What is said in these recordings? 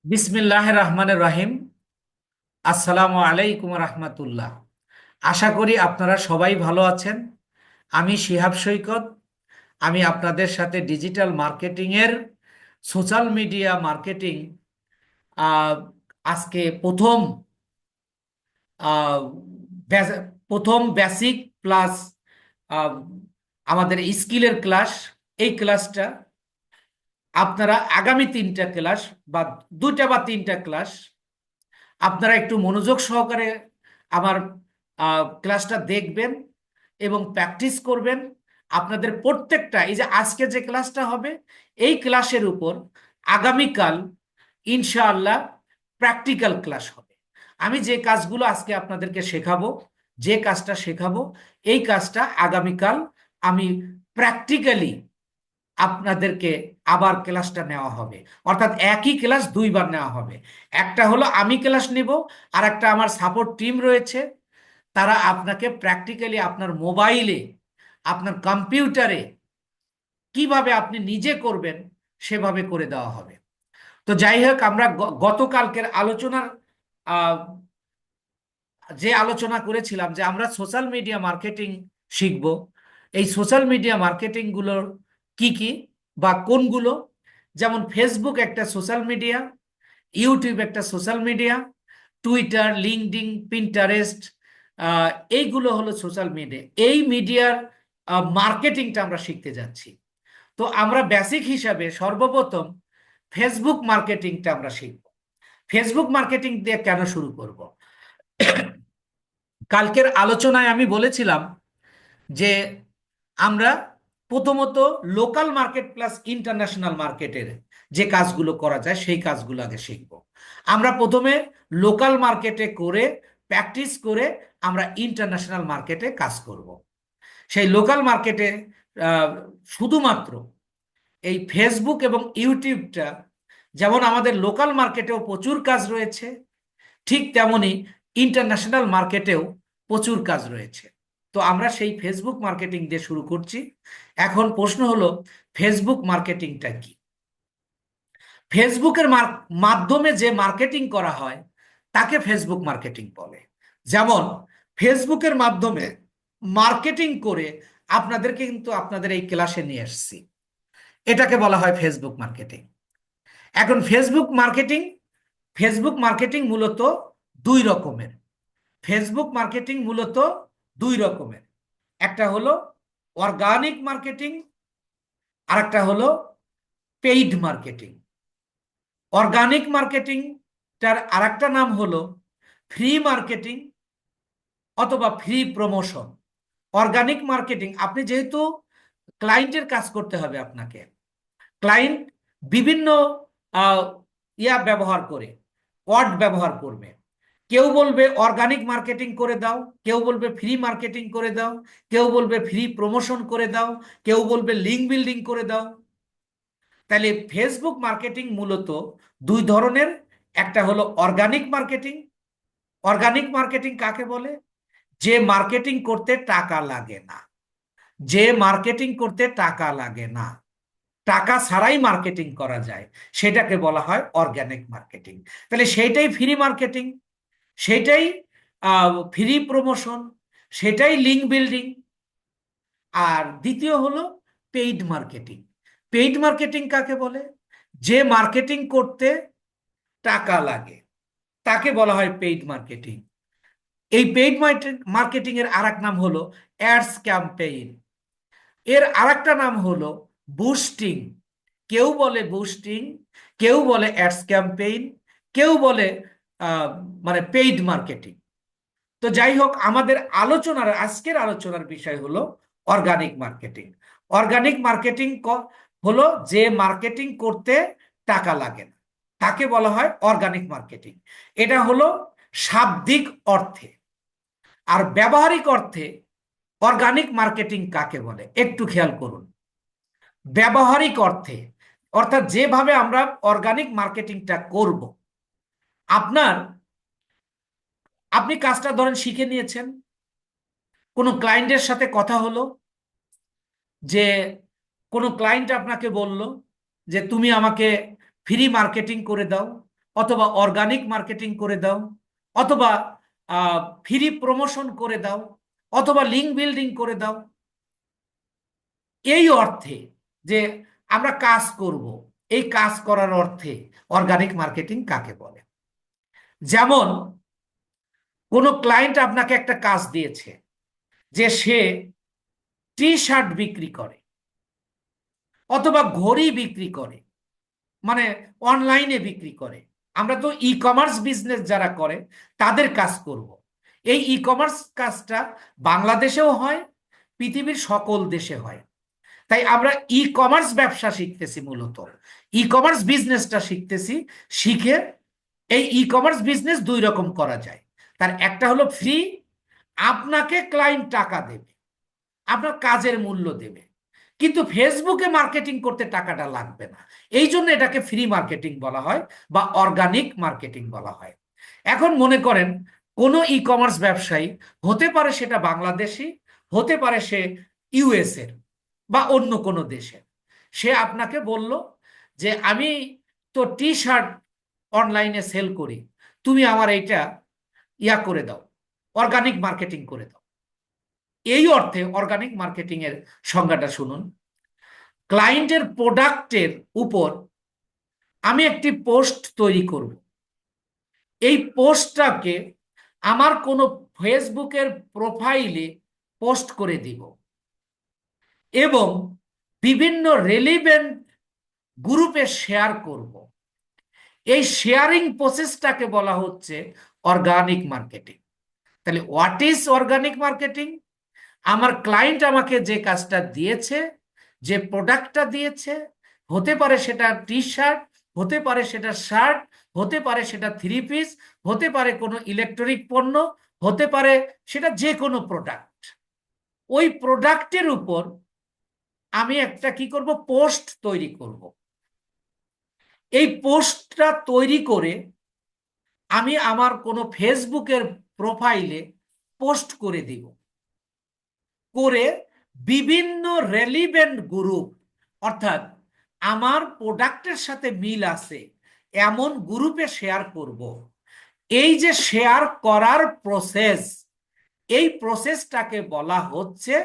বিসমিল্লাহির রহমানির রহিম। আসসালামু আলাইকুম রহমতুল্লাহ। আশা করি আপনারা সবাই ভালো আছেন। আমি শিহাব সৈকত। আমি আপনাদের সাথে ডিজিটাল মার্কেটিং এর সোশ্যাল মিডিয়া মার্কেটিং আহ, আজকে আহ, প্রথম বেসিক প্লাস আমাদের স্কিলের ক্লাস। এই ক্লাসটা আপনারা আগামী তিনটা ক্লাস বা দুইটা বা তিনটা ক্লাস আপনারা একটু মনোযোগ সহকারে আমার ক্লাসটা দেখবেন এবং প্র্যাকটিস করবেন। আপনাদের প্রত্যেকটা এই যে আজকে যে ক্লাসটা হবে, এই ক্লাসের উপর আগামীকাল ইনশাআল্লাহ প্র্যাকটিক্যাল ক্লাস হবে। আমি যে কাজগুলো আজকে আপনাদেরকে শেখাবো, যে কাজটা শেখাবো, এই কাজটা আগামীকাল আমি প্র্যাকটিক্যালি আপনাদেরকে আবার ক্লাসটা নেওয়া হবে। অর্থাৎ একই ক্লাস দুইবার নেওয়া হবে। একটা হলো আমি ক্লাস নিব, আর একটা আমার সাপোর্ট টিম রয়েছে, তারা আপনাকে প্র্যাকটিক্যালি আপনার মোবাইলে, আপনার কম্পিউটারে কিভাবে আপনি নিজে করবেন সেভাবে করে দেওয়া হবে। তো যাই হোক, আমরা গতকালকের আলোচনার আহ, যে আলোচনা করেছিলাম যে আমরা সোশ্যাল মিডিয়া মার্কেটিং শিখব। এই সোশ্যাল মিডিয়া মার্কেটিং গুলোর কি কি বা কোনগুলো, যেমন ফেসবুক একটা সোশ্যাল মিডিয়া, ইউটিউব একটা social media, Twitter, LinkedIn, Pinterest, এইগুলো হলো সোশ্যাল মিডিয়া। এই মিডিয়ার মার্কেটিংটা আমরা শিখতে যাচ্ছি। তো আমরা বেসিক হিসাবে সর্বপ্রথম ফেসবুক মার্কেটিংটা আমরা শিখব। ফেসবুক মার্কেটিং দিয়ে কেন শুরু করব? কালকের আলোচনায় আমি বলেছিলাম যে আমরা প্রথমত লোকাল মার্কেট প্লাস ইন্টারন্যাশনাল মার্কেটের যে কাজগুলো করা যায় সেই কাজগুলো আগে শিখব। আমরা প্রথমে লোকাল মার্কেটে করে প্র্যাকটিস করে আমরা ইন্টারন্যাশনাল মার্কেটে কাজ করব। সেই লোকাল মার্কেটে শুধুমাত্র এই ফেসবুক এবং ইউটিউবটা, যেমন আমাদের লোকাল মার্কেটেও প্রচুর কাজ রয়েছে, ঠিক তেমনি ইন্টারন্যাশনাল মার্কেটেও প্রচুর কাজ রয়েছে। তো আমরা সেই ফেসবুক মার্কেটিং দিয়ে শুরু করছি। এখন প্রশ্ন হলো, ফেসবুক মার্কেটিংটা কি? ফেসবুকের মাধ্যমে যে মার্কেটিং করা হয় তাকে ফেসবুক মার্কেটিং বলে। যেমন ফেসবুকের মাধ্যমে মার্কেটিং করে আপনাদেরকে কিন্তু আপনাদের এই ক্লাসে নিয়ে এসেছি, এটাকে বলা হয় ফেসবুক মার্কেটিং। এখন ফেসবুক মার্কেটিং মূলত দুই রকমের। ফেসবুক মার্কেটিং মূলত দুই রকমের। একটা হলো অর্গানিক মার্কেটিং, আর একটা হলো পেইড মার্কেটিং। অর্গানিক মার্কেটিং তার আর একটা নাম হলো ফ্রি মার্কেটিং অথবা ফ্রি প্রমোশন। অর্গানিক মার্কেটিং, আপনি যেহেতু ক্লায়েন্টের কাজ করতে হবে আপনাকে, ক্লায়েন্ট বিভিন্ন আহ, ব্যবহার করে, ওয়ার্ড ব্যবহার করবে। কেউ বলবে অর্গানিক মার্কেটিং করে দাও, কেউ বলবে ফ্রি মার্কেটিং করে দাও, কেউ বলবে ফ্রি প্রমোশন করে দাও, কেউ বলবে লিঙ্ক বিল্ডিং করে দাও। তাহলে ফেসবুক মার্কেটিং মূলত দুই ধরনের। একটা হলো অর্গানিক মার্কেটিং। অর্গানিক মার্কেটিং কাকে বলে? যে মার্কেটিং করতে টাকা লাগে না। যে মার্কেটিং করতে টাকা লাগে না, টাকা ছাড়াই মার্কেটিং করা যায়, সেটাকে বলা হয় অর্গানিক মার্কেটিং। তাহলে সেইটাই ফ্রি মার্কেটিং, সেটাই ফ্রি প্রমোশন, সেটাই লিঙ্ক বিল্ডিং। আর দ্বিতীয় হলো পেইড মার্কেটিং। পেইড মার্কেটিং কাকে বলে? যে মার্কেটিং করতে টাকা লাগে তাকে বলা হয় পেইড মার্কেটিং। এই পেইড মার্কেটিং এর আরেক নাম হলো অ্যাডস ক্যাম্পেইন। এর আরেকটা নাম হলো বুস্টিং। কেউ বলে বুস্টিং, কেউ বলে অ্যাডস ক্যাম্পেইন, কেউ বলে আহ, মানে পেইড মার্কেটিং। তো যাই হোক, আমাদের আজকের আলোচনার বিষয় হলো অর্গানিক মার্কেটিং। অর্গানিক মার্কেটিং হলো যে মার্কেটিং করতে টাকা লাগে না, তাকে বলা হয় অর্গানিক মার্কেটিং। এটা হলো শাব্দিক অর্থে। আর ব্যবহারিক অর্থে অর্গানিক মার্কেটিং কাকে বলে একটু খেয়াল করুন। ব্যবহারিক অর্থে, অর্থাৎ যেভাবে আমরা অর্গানিক মার্কেটিংটা করব, আপনার আপনি কাজটা ধরেন শিখে নিয়েছেন, কোনো ক্লায়েন্টের সাথে কথা হলো, যে কোনো ক্লায়েন্ট আপনাকে বলল যে তুমি আমাকে ফ্রি মার্কেটিং করে দাও অথবা অর্গানিক মার্কেটিং করে দাও, অথবা ফ্রি প্রমোশন করে দাও, অথবা লিঙ্ক বিল্ডিং করে দাও। এই অর্থে যে আমরা কাজ করব, এই কাজ করার অর্থে অর্গানিক মার্কেটিং কাকে বলে? যেমন কোনো ক্লায়েন্ট আপনাকে একটা কাজ দিয়েছে যে সে টি শার্ট বিক্রি করে অথবা ঘড়ি বিক্রি করে, মানে অনলাইনে বিক্রি করে। আমরা তো ই কমার্স বিজনেস যারা করে তাদের কাজ করব। এই ই কমার্স কাজটা বাংলাদেশেও হয়, পৃথিবীর সকল দেশে হয়। তাই আমরা ই কমার্স ব্যবসা শিখতেছি, মূলত ই কমার্স বিজনেসটা শিখতেছি। শিখে এই ই কমার্স বিজনেস দুই রকম করা যায়। তার একটা হলো ফ্রি, আপনাকে ক্লায়েন্ট টাকা দেবে, আপনার কাজের মূল্য দেবে, কিন্তু ফেসবুকে মার্কেটিং করতে টাকাটা লাগবে না। এই জন্য এটাকে ফ্রি মার্কেটিং বলা হয় বা অর্গানিক মার্কেটিং বলা হয়। এখন মনে করেন কোনো ই কমার্স ব্যবসায়ী, হতে পারে সেটা বাংলাদেশি, হতে পারে সে ইউএস এর বা অন্য কোনো দেশের, সে আপনাকে বলল যে আমি তো টি শার্ট অনলাইনে সেল করি, তুমি আমার এইটা ইয়া করে দাও, অর্গানিক মার্কেটিং করে দাও। এই অর্থে অর্গানিক মার্কেটিং এর সংজ্ঞাটা শুনুন। ক্লায়েন্টের প্রোডাক্টের উপর আমি একটি পোস্ট তৈরি করব, এই পোস্টটাকে আমার কোনো ফেসবুকের প্রোফাইলে পোস্ট করে দিব এবং বিভিন্ন রেলিভেন্ট গ্রুপে শেয়ার করব। এই শেয়ারিং প্রসেসটাকে বলা হচ্ছে অর্গানিক মার্কেটিং। তাহলে হোয়াট ইজ অর্গানিক মার্কেটিং? আমার ক্লায়েন্ট আমাকে যে কাজটা দিয়েছে, যে প্রোডাক্টটা দিয়েছে, হতে পারে সেটা টি শার্ট, হতে পারে সেটা শার্ট, হতে পারে সেটা থ্রি পিস, হতে পারে কোনো ইলেকট্রনিক পণ্য, হতে পারে সেটা যে কোনো প্রোডাক্ট। ওই প্রোডাক্টের উপর আমি একটা কি করব, পোস্ট তৈরি করব। এই পোস্টটা তৈরি করে আমি আমার কোনো ফেসবুকের প্রোফাইলে পোস্ট করে দিব, করে বিভিন্ন রেলিভেন্ট গ্রুপ, অর্থাৎ আমার প্রোডাক্টের সাথে মিল আছে এমন গ্রুপে শেয়ার করব। এই যে শেয়ার করার প্রসেস, এই প্রসেসটাকে বলা হচ্ছে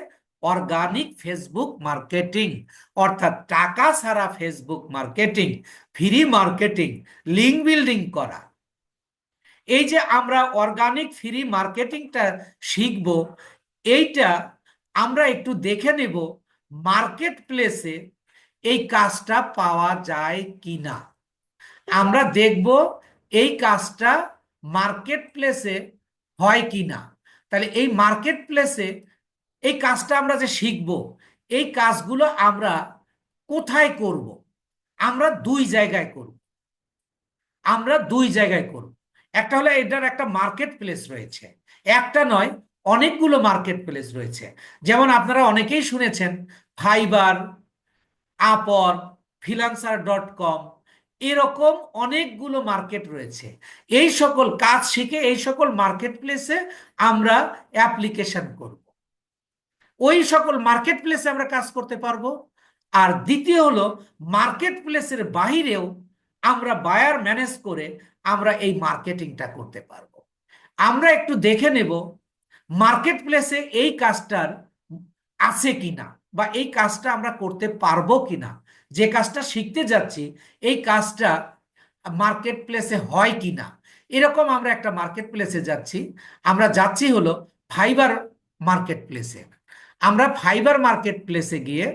অর্গানিক ফেসবুক মার্কেটিং, অর্থাৎ টাকা ছাড়া Facebook marketing, free marketing, link building করা। এই যে আমরা অর্গানিক ফ্রি মার্কেটিংটা শিখব, এইটা আমরা একটু দেখে নেব মার্কেট প্লেসে এই কাজটা পাওয়া যায় কিনা। আমরা দেখব এই কাজটা মার্কেট প্লেসে হয় কিনা। তাহলে এই মার্কেট প্লেসে এই কাজটা আমরা যে শিখব, এই কাজগুলো আমরা কোথায় করব? আমরা দুই জায়গায় করব। আমরা দুই জায়গায় করব। একটা হলো এটার একটা মার্কেট প্লেস রয়েছে, একটা নয় অনেকগুলো মার্কেট প্লেস রয়েছে। যেমন আপনারা অনেকেই শুনেছেন ফাইবার, আপওয়ার্ক, ফ্রিল্যান্সার.com, এরকম অনেকগুলো মার্কেট রয়েছে। এই সকল কাজ শিখে এই সকল মার্কেট প্লেসে আমরা অ্যাপ্লিকেশন করব, ওই সকল মার্কেট প্লেসে আমরা কাজ করতে পারবো। আর দ্বিতীয় হলো মার্কেট প্লেসের বাহিরেও আমরা বায়ার ম্যানেজ করে আমরা এই মার্কেটিংটা করতে পারবো। আমরা একটু দেখে নেব মার্কেট প্লেসে এই কাজটার আছে কিনা, বা এই কাজটা আমরা করতে পারবো কিনা। যে কাজটা শিখতে যাচ্ছি এই কাজটা মার্কেট প্লেসে হয় কিনা। এরকম আমরা একটা মার্কেট প্লেসে যাচ্ছি, আমরা যাচ্ছি হলো ফাইবার মার্কেট প্লেসে। আমরা ফাইবার মার্কেট প্লেসে গিয়ে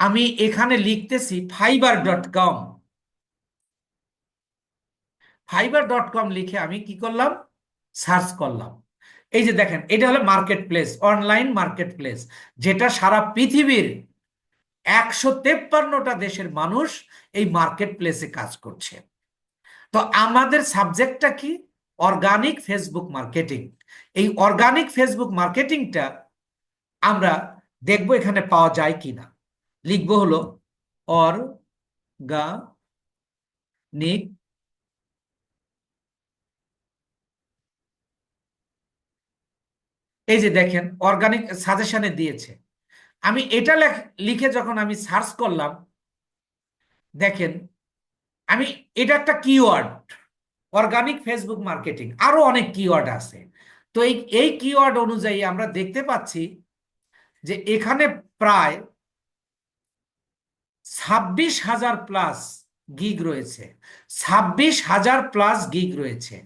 আমি এখানে লিখতেছি fiverr.com। fiverr.com লিখে আমি কি করলাম, সার্চ করলাম। এই যে দেখেন এটা হলো market place, online market place, যেটা সারা পৃথিবীর 153টা দেশের মানুষ এই মার্কেট প্লেসে কাজ করছে। তো আমাদের সাবজেক্টটা কি? Organic Facebook marketing. এই অর্গানিক ফেসবুক মার্কেটিংটা আমরা দেখব এখানে পাওয়া যায় কিনা। লিখবো হলো অর্গানিক, এই যে দেখেন অর্গানিক সাজেশনে দিয়েছে। আমি এটা লিখে যখন আমি সার্চ করলাম, দেখেন আমি, এটা একটা কিওয়ার্ড, অর্গানিক ফেসবুক মার্কেটিং, আরো অনেক কিওয়ার্ড আছে। তো এই কিওয়ার্ড অনুযায়ী আমরা দেখতে পাচ্ছি যে এখানে প্রায় 26,000 প্লাস গিগ রয়েছে। 26,000 প্লাস গিগ রয়েছে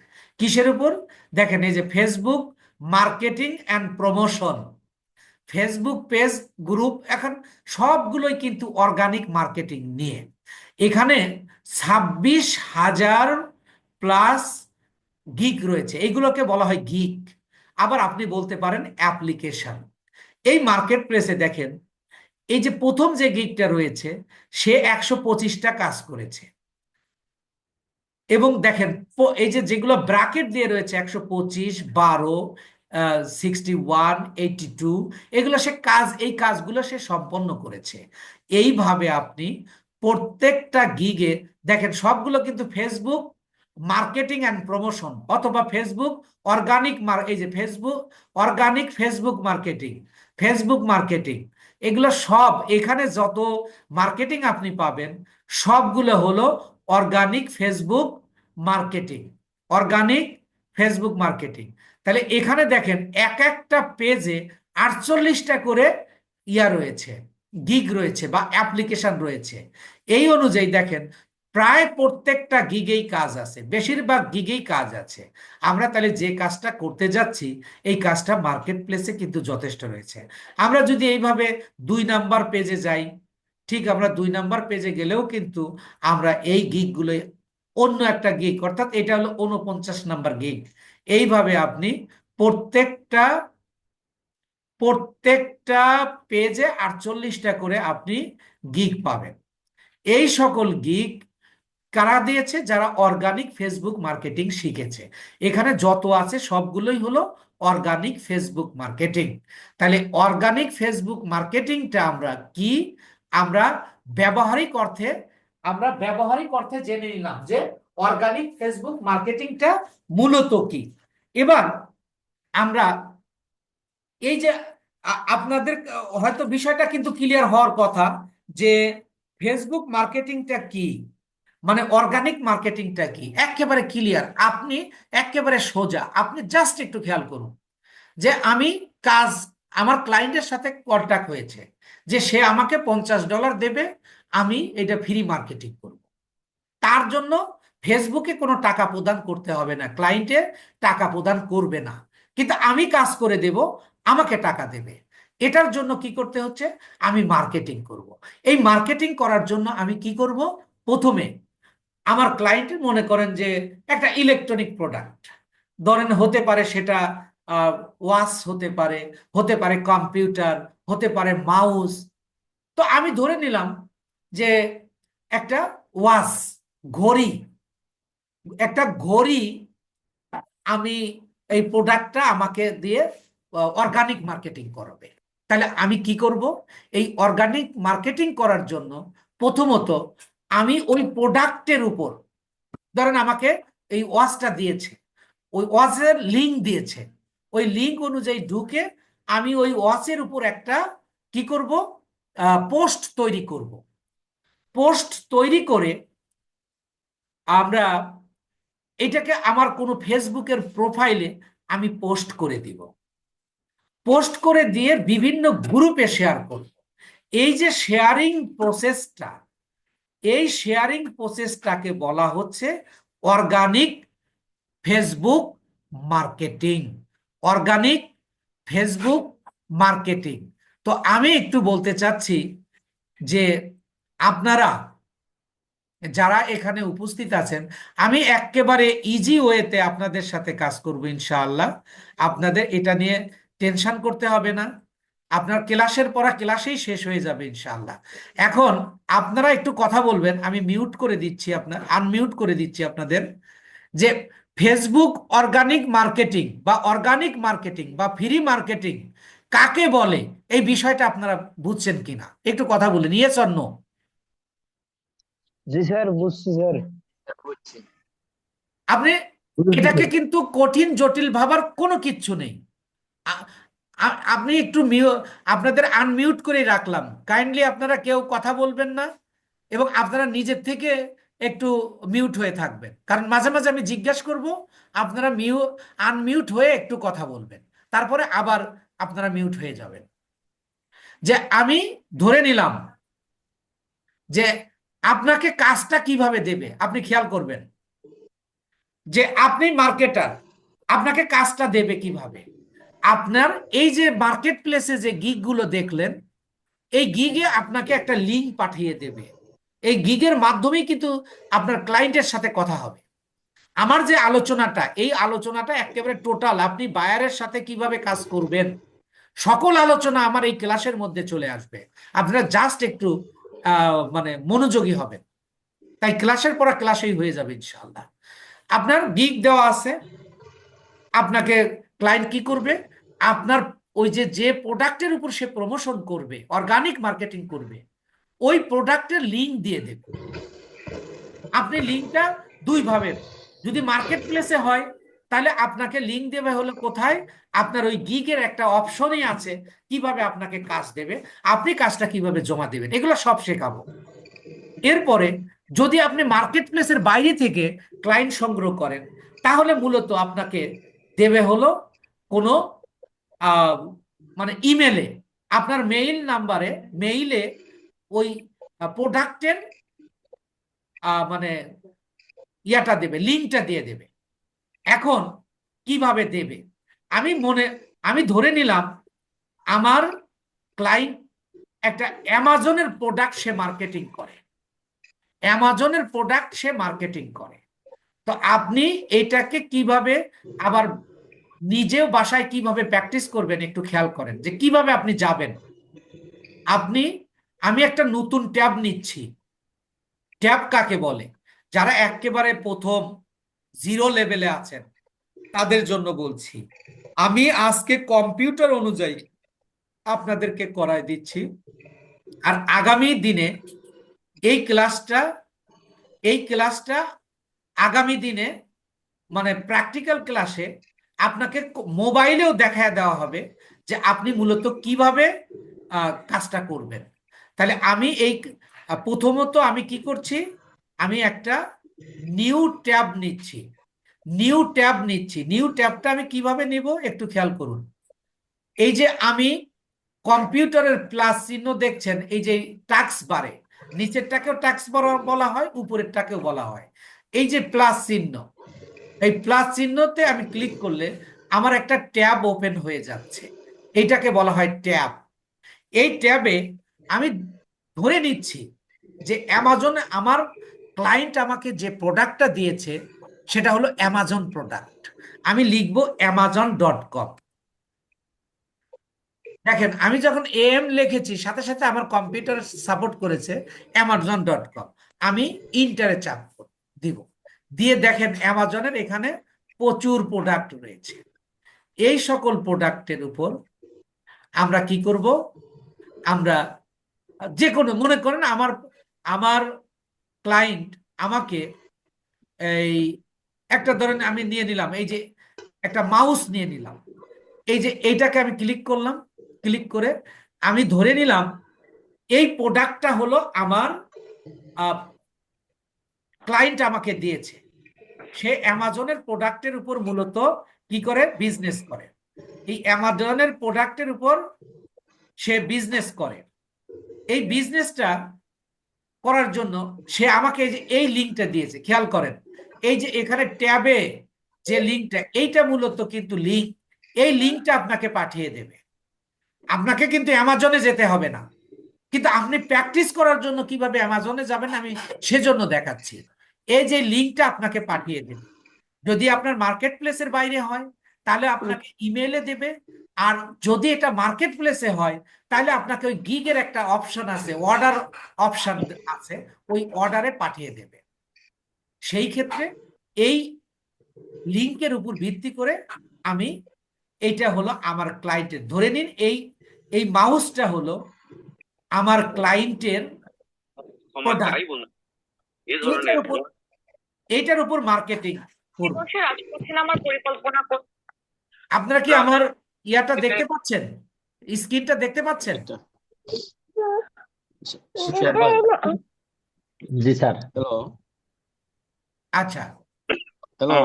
কিসের উপর? দেখেন, এই যে Facebook marketing and promotion, Facebook page, group, এখন সবগুলোই কিন্তু অর্গানিক মার্কেটিং নিয়ে। এখানে 26,000 প্লাস গিগ রয়েছে, এইগুলোকে বলা হয় গিগ। আবার আপনি বলতে পারেন অ্যাপ্লিকেশন। এই মার্কেট প্লেসে দেখেন, এই যে প্রথম যে গিগটা রয়েছে, সে 125টা কাজ করেছে। এবং দেখেন, এই যে যেগুলো ব্র্যাকেট দিয়ে রয়েছে, 125, 12, 61, 82, এগুলো সে কাজ, এই কাজগুলো সে সম্পন্ন করেছে। এইভাবে আপনি প্রত্যেকটা গিগে দেখেন, সবগুলো কিন্তু ফেসবুক মার্কেটিং অ্যান্ড প্রমোশন অথবা ফেসবুক অর্গানিক, এই যে Facebook organic Facebook marketing, Facebook marketing, এগুলো সব, এখানে যত মার্কেটিং আপনি পাবেন সবগুলো হলো organic Facebook marketing, organic Facebook marketing. তাহলে এখানে দেখেন, এক একটা পেজে 48টা করে ইয়া রয়েছে, গিগ রয়েছে বা অ্যাপ্লিকেশন রয়েছে। এই অনুযায়ী দেখেন, প্রায় প্রত্যেকটা গিগেই কাজ আছে, বেশিরভাগ গিগেই কাজ আছে। আমরা তাহলে যে কাজটা করতে যাচ্ছি, এই কাজটা মার্কেট প্লেসে কিন্তু যথেষ্ট রয়েছে। আমরা যদি এইভাবে 2 নাম্বার পেজে যাই, ঠিক আমরা 2 নাম্বার পেজে গেলেও কিন্তু আমরা এই গিগগুলো, অন্য একটা গিগ, অর্থাৎ এটা হলো 49 নাম্বার গিগ। এইভাবে আপনি প্রত্যেকটা প্রত্যেকটা পেজে 48টা করে আপনি গিগ পাবেন। এই সকল গিগ কারা দিয়েছে? যারা অর্গানিক ফেসবুক মার্কেটিং শিখেছে। এখানে যত আছে সবগুলোই হলো অর্গানিক ফেসবুক মার্কেটিং। তাহলে অর্গানিক ফেসবুক মার্কেটিংটা আমরা কি, আমরা ব্যবহারিক অর্থে, আমরা ব্যবহারিক অর্থে জেনে নিলাম যে অর্গানিক ফেসবুক মার্কেটিংটা মূলত কি। এবার আমরা এই যে আপনাদের হয়তো বিষয়টা কিন্তু ক্লিয়ার হওয়ার কথা যে ফেসবুক মার্কেটিংটা কি, মানে অর্গানিক মার্কেটিংটা কি, একেবারে ক্লিয়ার। আপনি একেবারে সোজা, আপনি জাস্ট একটু খেয়াল করুন যে আমি কাজ, আমার ক্লায়েন্টের সাথে কন্ট্যাক্ট হয়েছে যে সে আমাকে $50 দেবে, আমি এটা ফ্রি মার্কেটিং করব। তার জন্য ফেসবুকে কোনো টাকা প্রদান করতে হবে না, ক্লায়েন্টে টাকা প্রদান করবে না, কিন্তু আমি কাজ করে দেব, আমাকে টাকা দেবে। এটার জন্য কি করতে হচ্ছে? আমি মার্কেটিং করব। এই মার্কেটিং করার জন্য আমি কি করব? প্রথমে আমার ক্লায়েন্টের, মনে করেন যে একটা ইলেকট্রনিক প্রোডাক্ট, ধরেন হতে পারে সেটা ওয়াচ, হতে পারে, হতে পারে কম্পিউটার, হতে পারে মাউস। তো আমি ধরে নিলাম যে একটা ওয়াচ, ঘড়ি, একটা ঘড়ি, আমি এই প্রোডাক্টটা আমাকে দিয়ে অর্গানিক মার্কেটিং করাবে। তাহলে আমি কি করব? এই অর্গানিক মার্কেটিং করার জন্য প্রথমত আমি ওই প্রোডাক্টের উপর, ধরেন আমাকে এই ওয়াচটা দিয়েছে, ওই ওয়াচের লিঙ্ক দিয়েছে, ওই লিঙ্ক অনুযায়ী ঢুকে আমি ওই ওয়াচের উপর একটা কি করব? পোস্ট তৈরি করব। পোস্ট তৈরি করে আমরা এটাকে আমার কোনো ফেসবুকের প্রোফাইলে আমি পোস্ট করে দিব। পোস্ট করে দিয়ে বিভিন্ন গ্রুপে শেয়ার করব। এই যে শেয়ারিং প্রসেসটা, এই শেয়ারিং প্রসেসটাকে বলা হচ্ছে organic Facebook marketing, organic Facebook marketing. তো আমি একটু বলতে চাচ্ছি যে আপনারা যারা এখানে উপস্থিত আছেন, আমি একেবারে ইজি ওয়েতে আপনাদের সাথে কাজ করব ইনশাআল্লাহ। আপনাদের এটা নিয়ে টেনশন করতে হবে না, আপনার ক্লাসের পড়া ক্লাসেই শেষ হয়ে যাবে ইনশাআল্লাহ। এখন আপনারা একটু কথা বলবেন, আমি মিউট করে দিচ্ছি, আপনার আনমিউট করে দিচ্ছি আপনাদের, যে ফেসবুক অর্গানিক মার্কেটিং বা অর্গানিক মার্কেটিং বা ফ্রি মার্কেটিং কাকে বলে, এই বিষয়টা আপনারা বুঝছেন কিনা একটু কথা বলেন, ইয়েস অর নো। জি স্যার, বুঝছি স্যার। বুঝছি। আপনি, বুঝছি এটাকে স্যার। কিন্তু কঠিন জটিল ভাবার কোনো কিচ্ছু নেই। আপনি একটু আপনাদের আনমিউট করে রাখলাম, কাইন্ডলি আপনারা কেউ কথা বলবেন না, এবং আপনারা নিজের থেকে একটু মিউট হয়ে থাকবেন, কারণ মাঝে মাঝে আমি জিজ্ঞাসা করব, আপনারা আনমিউট হয়ে একটু কথা বলবেন, তারপরে আবার আপনারা মিউট হয়ে যাবেন। যে আমি ধরে নিলাম যে আপনাকে কাজটা কিভাবে দেবে, আপনি খেয়াল করবেন যে আপনি মার্কেটার, আপনাকে কাজটা দেবে কিভাবে। আপনার এই যে মার্কেট প্লেসে যে গিগ গুলো দেখলেন, এই গিগে আপনাকে একটা লিঙ্ক পাঠিয়ে দেবে। এই গিগের মাধ্যমেই কিন্তু আপনার ক্লায়েন্টের সাথে কথা হবে। আমার যে আলোচনাটা, এই আলোচনাটা একেবারে টোটাল, আপনি বায়ারের সাথে কিভাবে কাজ করবেন, সকল আলোচনা আমার এই ক্লাসের মধ্যে চলে আসবে। আপনারা জাস্ট একটু মানে মনোযোগী হবেন, তাই ক্লাসের পর ক্লাসেই হয়ে যাবে ইনশাআল্লাহ। আপনার গিগ দেওয়া আছে, আপনাকে ক্লায়েন্ট কি করবে, আপনার ওই যে যে প্রোডাক্টের উপর সে প্রমোশন করবে, অর্গানিক মার্কেটিং করবে, ওই প্রোডাক্টের লিঙ্ক দিয়ে দেবে। আপনি লিঙ্কটা দুই ভাবে, যদি মার্কেট প্লেসে হয় তাহলে আপনাকে লিঙ্ক দেবে হলো কোথায়, আপনার ওই গিগের একটা অপশনই আছে কিভাবে আপনাকে কাজ দেবে, আপনি কাজটা কিভাবে জমা দেবেন, এগুলো সব শেখাবো। এরপরে যদি আপনি মার্কেট প্লেসের বাইরে থেকে ক্লায়েন্ট সংগ্রহ করেন, তাহলে মূলত আপনাকে দেবে হলো কোনো আহ, মানে ইমেলে, আপনার মেইল নাম্বারে, মেইলে ওই প্রোডাক্টের মানে ইয়াটা দেবে, লিঙ্কটা দিয়ে দেবে। এখন কিভাবে দেবে, আমি আমি ধরে নিলাম আমার ক্লায়েন্ট একটা অ্যামাজনের প্রোডাক্ট সে মার্কেটিং করে, অ্যামাজনের প্রোডাক্ট সে মার্কেটিং করে। তো আপনি এটাকে কিভাবে আবার নিজেও বাসায় কিভাবে প্র্যাকটিস করবেন একটু খেয়াল করেন যে কিভাবে আপনি যাবেন। আপনি আমি একটা নতুন ট্যাব নিচ্ছি। ট্যাব কাকে বলে, যারা একেবারে প্রথম জিরো লেভেলে আছেন তাদের জন্য বলছি। আমি আজকে কম্পিউটার অনুযায়ী আপনাদেরকে করায় দিচ্ছি, আর আগামী দিনে এই ক্লাসটা এই ক্লাসটা আগামী দিনে মানে প্র্যাকটিক্যাল ক্লাসে আপনাকে মোবাইলেও দেখায় দেওয়া হবে যে আপনি মূলত কিভাবে কাজটা করবেন। তাহলে আমি এই প্রথমত আমি কি করছি, আমি একটা নিউ ট্যাব নিচ্ছি। নিউ ট্যাবটা আমি কিভাবে নিব একটু খেয়াল করুন। এই যে আমি কম্পিউটারের প্লাস চিহ্ন দেখছেন, এই যে টাস্ক বারে, নিচেরটাকেও টাস্ক বার বলা হয়, উপরেরটাকেও বলা হয়। এই যে প্লাস চিহ্ন, এই প্লাস চিহ্নতে আমি ক্লিক করলে আমার একটা ট্যাব ওপেন হয়ে যাচ্ছে, এইটাকে বলা হয় ট্যাব। এই ট্যাবে আমি ধরে নিচ্ছি যে অ্যামাজনে আমার ক্লায়েন্ট আমাকে যে প্রোডাক্টটা দিয়েছে সেটা হলো অ্যামাজন প্রোডাক্ট। আমি লিখবো amazon.com। দেখেন আমি যখন এম লিখেছি সাথে সাথে আমার কম্পিউটার সাপোর্ট করেছে amazon.com। আমি ইন্টারে চাপ দিব, দিয়ে দেখেন অ্যামাজনের এখানে প্রচুর প্রোডাক্ট রয়েছে। এই সকল প্রোডাক্টের উপর আমরা কি করব, আমরা যে কোনো মনে করেন আমার আমার ক্লায়েন্ট আমাকে এই একটা ধরেন আমি নিয়ে নিলাম, এই যে একটা মাউস নিয়ে নিলাম, এই যে এইটাকে আমি ক্লিক করলাম, ক্লিক করে আমি ধরে নিলাম এই প্রোডাক্টটা হলো আমার ক্লায়েন্ট আমাকে দিয়েছে। সে অ্যামাজনের প্রোডাক্টের উপর মূলত কি করে, বিজনেস করে। এই অ্যামাজনের প্রোডাক্টের উপর সে বিজনেস করে। এই বিজনেসটা করার জন্য সে আমাকে এই যে এই লিঙ্কটা দিয়েছে, খেয়াল করেন এই যে এখানে ট্যাবে যে লিঙ্কটা, এইটা মূলত কিন্তু লিঙ্ক, এই লিঙ্কটা আপনাকে পাঠিয়ে দেবে। আপনাকে কিন্তু অ্যামাজনে যেতে হবে না, কিন্তু আপনি প্র্যাকটিস করার জন্য কিভাবে অ্যামাজনে যাবেন আমি সেজন্য দেখাচ্ছি। এই যে লিঙ্কটা আপনাকে পাঠিয়ে দেবে, যদি আপনার মার্কেট প্লেসের বাইরে হয় তাহলে আপনাকে ইমেলে দেবে, আর যদি এটা মার্কেট প্লেসে হয় তাহলে আপনাকে ওই গিগের একটা অপশন আছে, অর্ডার অপশন আছে, ওই অর্ডারে পাঠিয়ে দেবে। সেই ক্ষেত্রে এই লিঙ্কের উপর ভিত্তি করে আমি, এইটা হলো আমার ক্লায়েন্টের, ধরে নিন এই এই মাউসটা হলো আমার ক্লায়েন্টের ক্ষমা প্রোডাক্ট। চাই বলুন এ এইটার ধরনের উপর এইটার উপর মার্কেটিং করব। দিবসে রাজপথে নামার পরিকল্পনা করছে। আপনারা কি আমার ইয়াটা দেখতে পাচ্ছেন, স্ক্রিনটা দেখতে পাচ্ছেন? জি স্যার। হ্যালো আচ্ছা, হ্যালো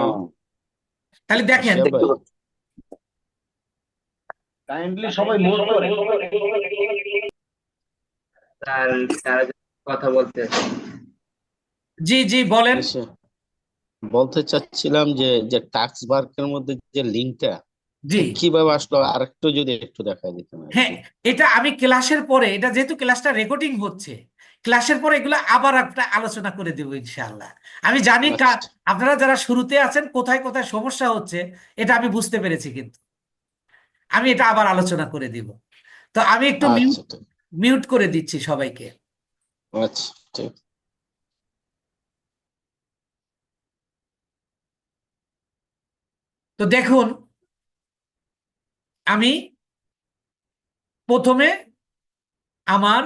তাহলে দেখেন, শিহাব ভাই, কাইন্ডলি সবাই নোট করে। তার তারা কথা বলতে। জি জি বলেন। এসে বলতে চাচ্ছিলাম যে যে টাস্ক বার্কের মধ্যে যে লিঙ্কটা জি, কিভাবে আসলো আর একটু যদি একটু দেখাই দিতেন আর হ্যাঁ, কি। এটা আমি ক্লাসের পরে, এটা যেহেতু ক্লাসটা রেকর্ডিং হচ্ছে, ক্লাসের পরে এগুলো আবার একটা আলোচনা করে দেবো ইনশাআল্লাহ। আমি জানি আচ্ছা আপনারা যারা শুরুতে আছেন কোথায় কোথায় সমস্যা হচ্ছে, এটা আমি বুঝতে পেরেছি, কিন্তু আমি এটা আবার আলোচনা করে দিব। তো আমি একটু মিউট আচ্ছা ঠিক মিউট করে দিচ্ছি সবাইকে। আচ্ছা ঠিক। তো দেখুন, আমি প্রথমে আমার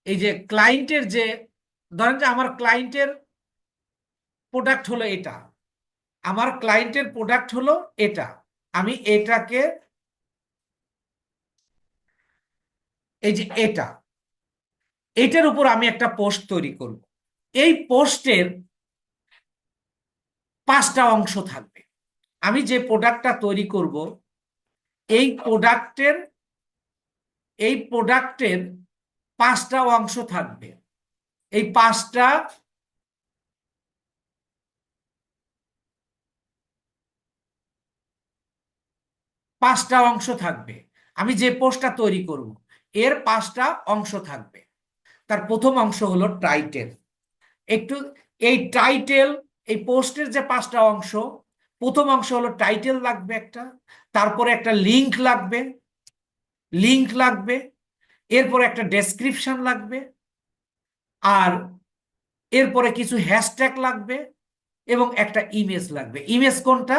এই যে ক্লায়েন্টের যে, ধরেন যে আমার ক্লায়েন্টের প্রোডাক্ট হলো এটা, আমার ক্লায়েন্টের প্রোডাক্ট হলো এটা, আমি এটাকে, এই যে এটার উপর আমি একটা পোস্ট তৈরি করব। এই পোস্টের 5টা অংশ থাকবে। আমি যে প্রোডাক্টটা তৈরি করব, এই প্রোডাক্টের এই প্রোডাক্টের 5টা অংশ থাকবে। এই 5টা অংশ থাকবে। আমি যে পোস্টটা তৈরি করব, এর 5টা অংশ থাকবে। তার প্রথম অংশ হলো টাইটেল। একটু এই টাইটেল, এই পোস্টের যে 5টা অংশ, প্রথম অংশ হলো টাইটেল লাগবে একটা, তারপরে একটা লিংক লাগবে, এরপরে একটা ডেসক্রিপশন লাগবে, আর এরপরে কিছু হ্যাশট্যাগ লাগবে, এবং একটা ইমেজ লাগবে। ইমেজ কোনটা?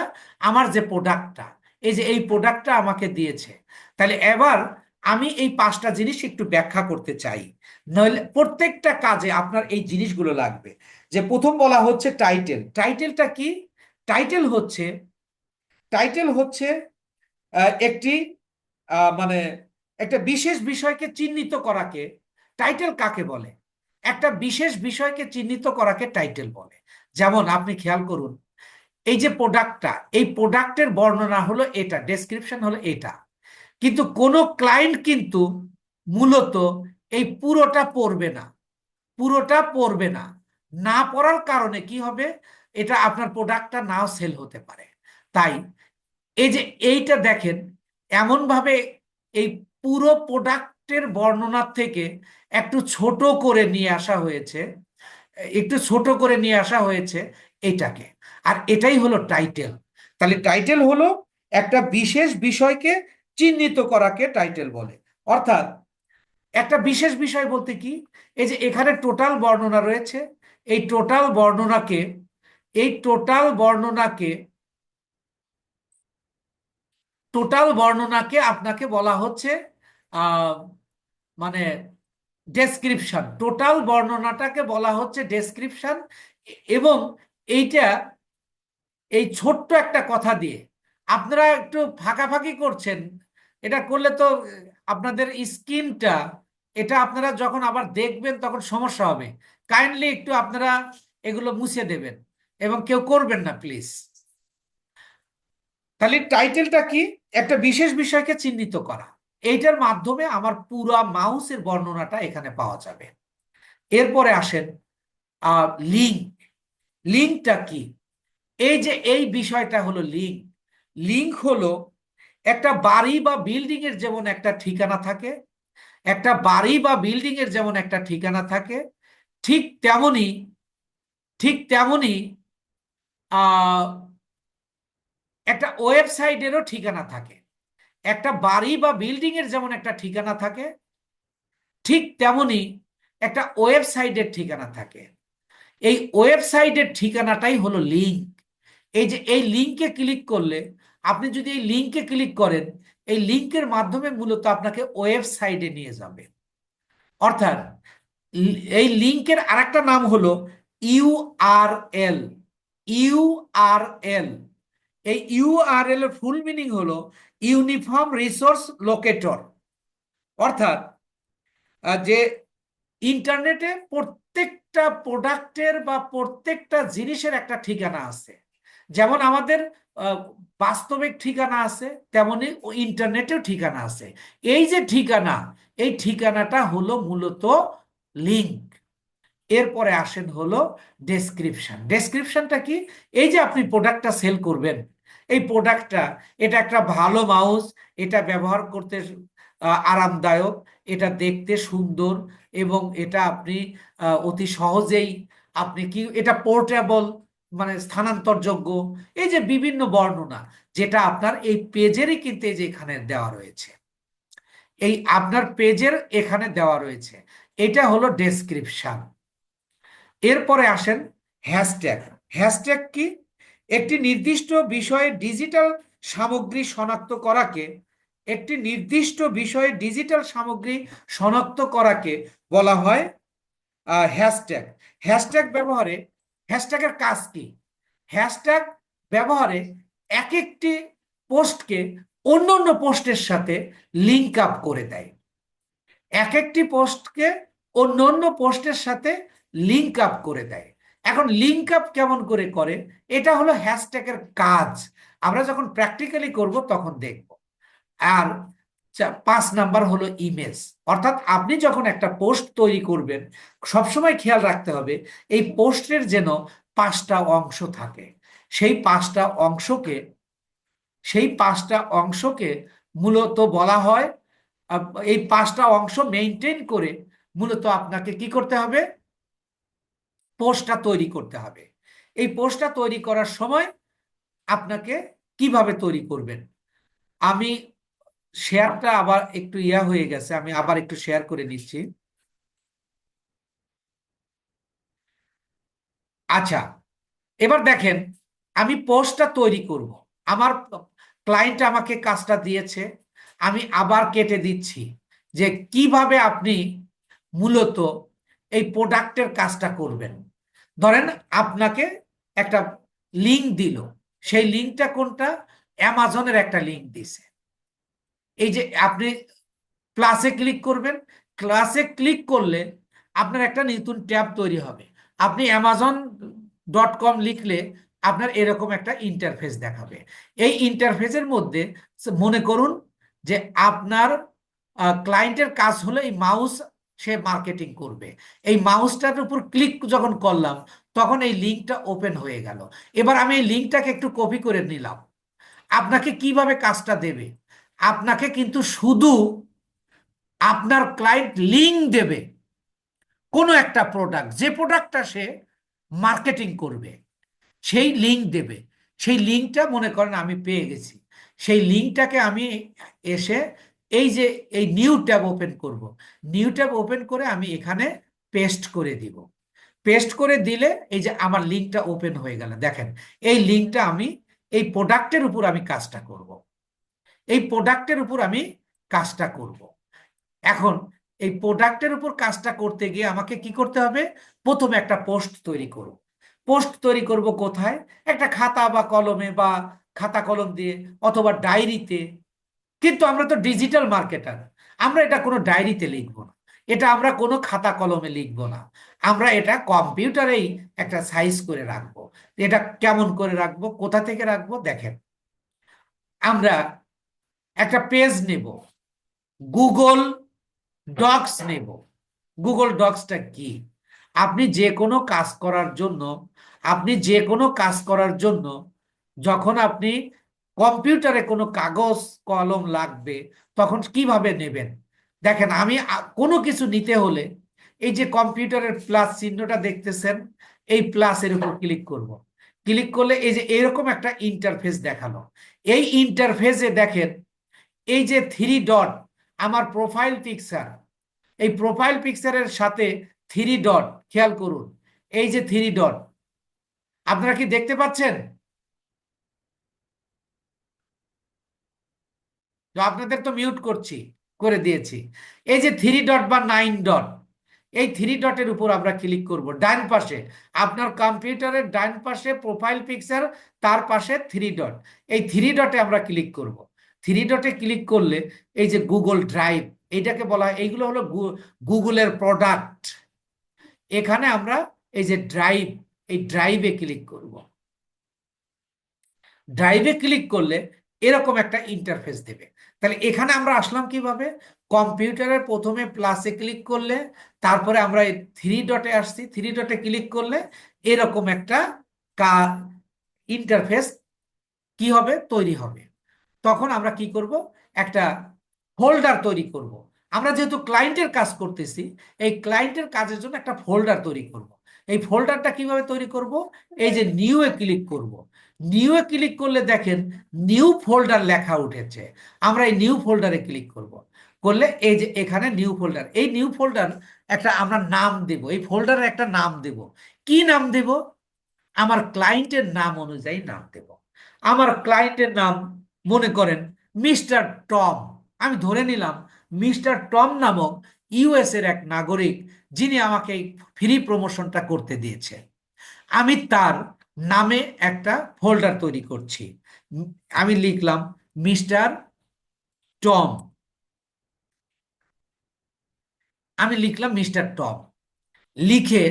আমার যে প্রোডাক্টটা, এই যে এই প্রোডাক্টটা আমাকে দিয়েছে। তাহলে এবার আমি এই 5টা জিনিস একটু ব্যাখ্যা করতে চাই, নইলে প্রত্যেকটা কাজে আপনার এই জিনিসগুলো লাগবে। যে প্রথম বলা হচ্ছে টাইটেল। টাইটেলটা কি? টাইটেল হচ্ছে টাইটেল হচ্ছে একটি মানে একটা বিশেষ বিষয়কে চিহ্নিত করাকে টাইটেল কাকে বলে? একটা বিশেষ বিষয়কে চিহ্নিত করাকে টাইটেল বলে। যেমন আপনি খেয়াল করুন, এই যে প্রোডাক্টটা, এই প্রোডাক্টের বর্ণনা হলো এটা, ডেসক্রিপশন হলো এটা, কিন্তু কোন ক্লায়েন্ট কিন্তু মূলত এই পুরোটা পড়বে না। না পড়ার কারণে কি হবে? এটা আপনার প্রোডাক্টটা নাও সেল হতে পারে। তাই এই যে এইটা দেখেন, এমন ভাবে এই পুরো প্রোডাক্টের বর্ণনার থেকে একটু ছোট করে নিয়ে আসা হয়েছে, এইটাকে। আর এটাই হলো টাইটেল। তাহলে টাইটেল হলো একটা বিশেষ বিষয়কে চিহ্নিত করাকে টাইটেল বলে। অর্থাৎ একটা বিশেষ বিষয় বলতে কি, এই যে এখানে টোটাল বর্ণনা রয়েছে, এই টোটাল বর্ণনাকে আপনাকে বলা হচ্ছে আহ মানে ডেসক্রিপশন। টোটাল বর্ণনাটাকে বলা হচ্ছে ডেসক্রিপশন। এবং এইটা, এই ছোট্ট একটা কথা দিয়ে আপনারা একটু ফাঁকাফাঁকি করছেন, এটা করলে তো আপনাদের স্ক্রিনটা, এটা আপনারা যখন আবার দেখবেন তখন সমস্যা হবে। কাইন্ডলি একটু আপনারা এগুলো মুছে দেবেন, এবং কেউ করবেন না প্লিজ। তাহলে টাইটেলটা কি? একটা বিশেষ বিষয়কে চিহ্নিত করা। এইটার মাধ্যমে আমার পুরো মাউসের বর্ণনাটা এখানে পাওয়া যাবে। এরপরে আসেন লিঙ্ক। লিঙ্কটা কি? এই যে এই বিষয়টা হলো লিঙ্ক। লিঙ্ক হলো একটা বাড়ি বা বিল্ডিং এর যেমন একটা ঠিকানা থাকে, একটা বাড়ি বা বিল্ডিং এর যেমন একটা ঠিকানা থাকে, ঠিক তেমনি ঠিক তেমনি আহ একটা ওয়েবসাইটেরও ঠিকানা থাকে। একটা বাড়ি বা বিল্ডিং এর যেমন একটা ঠিকানা থাকে, ঠিক তেমনি একটা ওয়েবসাইটের ঠিকানা থাকে। এই ওয়েবসাইটের ঠিকানাটাই হলো লিঙ্ক। এই যে এই লিঙ্কে ক্লিক করলে, আপনি যদি এই লিঙ্কে ক্লিক করেন, এই লিঙ্কের মাধ্যমে মূলত আপনাকে ওয়েবসাইটে নিয়ে যাবে। অর্থাৎ এই লিঙ্কের আরেকটা নাম হলো ইউআরএল। ইউআরএল, এই ইউআরএল এর ফুল মিনিং হলো ইউনিফর্ম রিসোর্স লোকেটর। অর্থাৎ যে ইন্টারনেটে প্রত্যেকটা প্রোডাক্টের বা প্রত্যেকটা জিনিসের একটা ঠিকানা আছে। যেমন আমাদের বাস্তবিক ঠিকানা আছে, তেমনি ইন্টারনেটেও ঠিকানা আছে। এই যে ঠিকানা, এই ঠিকানাটা হলো মূলত লিঙ্ক। এরপরে আসেন হলো ডেসক্রিপশন। ডেসক্রিপশনটা কি? এই যে আপনি প্রোডাক্টটা সেল করবেন, এই প্রোডাক্টটা, এটা একটা ভালো মাউস, এটা ব্যবহার করতে আরামদায়ক, এটা দেখতে সুন্দর, এবং এটা আপনি অতি সহজেই আপনি কি, এটা পোর্টেবল মানে স্থানান্তরযোগ্য, এই যে বিভিন্ন বর্ণনা, যেটা আপনার এই পেজেরই কিন্তু এই যে এখানে দেওয়া রয়েছে, এই আপনার পেজের এখানে দেওয়া রয়েছে, এটা হলো ডেসক্রিপশন। এরপরে আসেন হ্যাশট্যাগ। হ্যাশট্যাগ কি? একটি নির্দিষ্ট বিষয়ে ডিজিটাল সামগ্রী শনাক্ত করাকে, একটি নির্দিষ্ট বিষয়ে ডিজিটাল সামগ্রী শনাক্ত করাকে বলা হয় হ্যাশট্যাগ। হ্যাশট্যাগ ব্যবহারে, হ্যাশট্যাগের কাজ কি? হ্যাশট্যাগ ব্যবহারে এক একটি পোস্টকে অন্য অন্য পোস্টের সাথে লিঙ্ক আপ করে দেয়। এক একটি পোস্টকে অন্য অন্য পোস্টের সাথে লিঙ্ক আপ করে দেয়। এখন লিঙ্ক আপ কেমন করে করে, এটা হলো হ্যাশট্যাগের কাজ। আমরা যখন প্র্যাকটিক্যালি করব তখন দেখব। আর 5 নাম্বার হলো ইমেজ। অর্থাৎ আপনি যখন একটা পোস্ট তৈরি করবেন, সবসময় খেয়াল রাখতে হবে এই পোস্টের যেন 5টা অংশ থাকে। সেই 5টা অংশকে মূলত বলা হয়, এই 5টা অংশ মেনটেন করে মূলত আপনাকে কি করতে হবে? পোস্টটা তৈরি করতে হবে। এই পোস্টটা তৈরি করার সময় আপনাকে কিভাবে তৈরি করবেন, আমি শেয়ারটা আবার একটু হয়ে গেছে, আমি আবার একটু শেয়ার করে নিচ্ছি। আচ্ছা, এবার দেখেন, আমি পোস্টটা তৈরি করব, আমার ক্লায়েন্ট আমাকে কাজটা দিয়েছে, আমি আবার কেটে দিচ্ছি যে কিভাবে আপনি মূলত এই প্রোডাক্টের কাজটা করবেন। ধরেন আপনাকে একটা লিঙ্ক দিল, সেই লিঙ্কটা কোনটা? অ্যামাজনের একটা লিঙ্ক দিছে। এই যে আপনি ক্লাসে ক্লিক করবেন, ক্লাসে ক্লিক করলে আপনার একটা নতুন ট্যাব তৈরি হবে। আপনি amazon.com লিখলে আপনার এরকম একটা ইন্টারফেস দেখাবে। এই ইন্টারফেসের মধ্যে মনে করুন যে আপনার ক্লায়েন্টের কাজ হলো এই মাউস সে মার্কেটিং করবে। এই মাউসটার উপর ক্লিক যখন করলাম তখন এই লিঙ্কটা ওপেন হয়ে গেল। এবার আমি এই লিঙ্কটাকে একটু কপি করে নিলাম। আপনাকে কিভাবে কাজটা দেবে? আপনাকে কিন্তু শুধু আপনার ক্লায়েন্ট লিঙ্ক দেবে কোনো একটা প্রোডাক্ট, যে প্রোডাক্টটা সে মার্কেটিং করবে সেই লিঙ্ক দেবে। সেই লিঙ্কটা মনে করেন আমি পেয়ে গেছি, সেই লিঙ্কটাকে আমি এসে এই যে এই নিউ ট্যাব ওপেন করব, নিউ ট্যাব ওপেন করে আমি এখানে পেস্ট করে দিব। পেস্ট করে দিলে এই যে আমার লিঙ্কটা ওপেন হয়ে গেল। দেখেন, এই লিঙ্কটা আমি এই প্রোডাক্টের উপর আমি কাজটা করব, এই প্রোডাক্টের উপর আমি কাজটা করব। এখন এই প্রোডাক্টের উপর কাজটা করতে গিয়ে আমাকে কি করতে হবে? প্রথমে একটা পোস্ট তৈরি করব। পোস্ট তৈরি করব কোথায়? একটা খাতা বা কলমে, বা খাতা কলম দিয়ে, অথবা ডায়েরিতে। কিন্তু আমরা তো ডিজিটাল মার্কেটার, আমরা এটা কোনো ডায়েরিতে লিখবো না, এটা আমরা কোনো খাতা কলমে লিখবো না, আমরা এটা কম্পিউটারেই একটা সাইজ করে রাখবো। এটা কেমন করে রাখবো, কোথা থেকে রাখবো? দেখেন, আমরা একটা পেজ নেব, গুগল ডক্স নেব। গুগল ডক্সটা কি? আপনি যে কোনো কাজ করার জন্য, যখন আপনি কম্পিউটারে কোনো কাগজ কলম লাগবে তখন কিভাবে নেবেন? দেখেন, আমি কোনো কিছু নিতে হলে এই যে কম্পিউটারের প্লাস চিহ্নটা দেখতেছেন, এই প্লাসের উপর ক্লিক করব। ক্লিক করলে এই যে এরকম একটা ইন্টারফেস দেখালো। এই ইন্টারফেসে দেখেন এই যে 3 ডট, আমার প্রোফাইল পিকচার, এই প্রোফাইল পিকচারের সাথে 3 ডট, খেয়াল করুন এই যে 3 ডট, আপনারা কি দেখতে পাচ্ছেন? আপনাদের তো মিউট করছি, করে দিয়েছি। এই যে 3 ডট বা 9 ডট, এই 3 ডটের উপর আমরা ক্লিক করব। ডান পাশে আপনার কম্পিউটারের ডান পাশে প্রোফাইল পিকচার, তার পাশে 3 ডট, এই 3 ডটে আমরা ক্লিক করব। 3 ডটে ক্লিক করলে এই যে গুগল ড্রাইভ, এইটাকে বলা হয়, এইগুলো হলো গুগলের প্রোডাক্ট। এখানে আমরা এই যে ড্রাইভ, এই ড্রাইভে ক্লিক করব। ড্রাইভে ক্লিক করলে এরকম একটা ইন্টারফেস দেবে। তাহলে এখানে আমরা আসলাম কিভাবে? কম্পিউটারের প্রথমে প্লাসে ক্লিক করলে, তারপরে আমরা এই থ্রি ডটে আসছি, থ্রি ডটে ক্লিক করলে এরকম একটা ইন্টারফেস কি হবে, তৈরি হবে। তখন আমরা কি করব, একটা ফোল্ডার তৈরি করব। আমরা যেহেতু ক্লায়েন্টের কাজ করতেছি, এই ক্লায়েন্টের কাজের জন্য একটা ফোল্ডার তৈরি করব। এই ফোল্ডারটা কিভাবে তৈরি করব? এই যে নিউ এ ক্লিক করব। নিউ এ ক্লিক করলে দেখেন নিউ ফোল্ডার লেখা উঠেছে। আমরা এই নিউ ফোল্ডারে ক্লিক করব। করলে এই যে এখানে নিউ ফোল্ডার, এই নিউ ফোল্ডার একটা আমরা নাম দেব, এই ফোল্ডারের একটা নাম দেব। কি নাম দেব? আমার ক্লায়েন্টের নাম অনুযায়ী নাম দেব। আমার ক্লায়েন্টের নাম মনে করেন মিস্টার টম। আমি ধরে নিলাম মিস্টার টম নামক ইউএস এর এক নাগরিক, যিনি আমাকে এই ফ্রি প্রমোশনটা করতে দিয়েছে। আমি তার নামে একটা ফোল্ডার তৈরি করছি। আমি লিখলাম মিস্টার টম। আমি লিখলাম মিস্টার টম। লিখে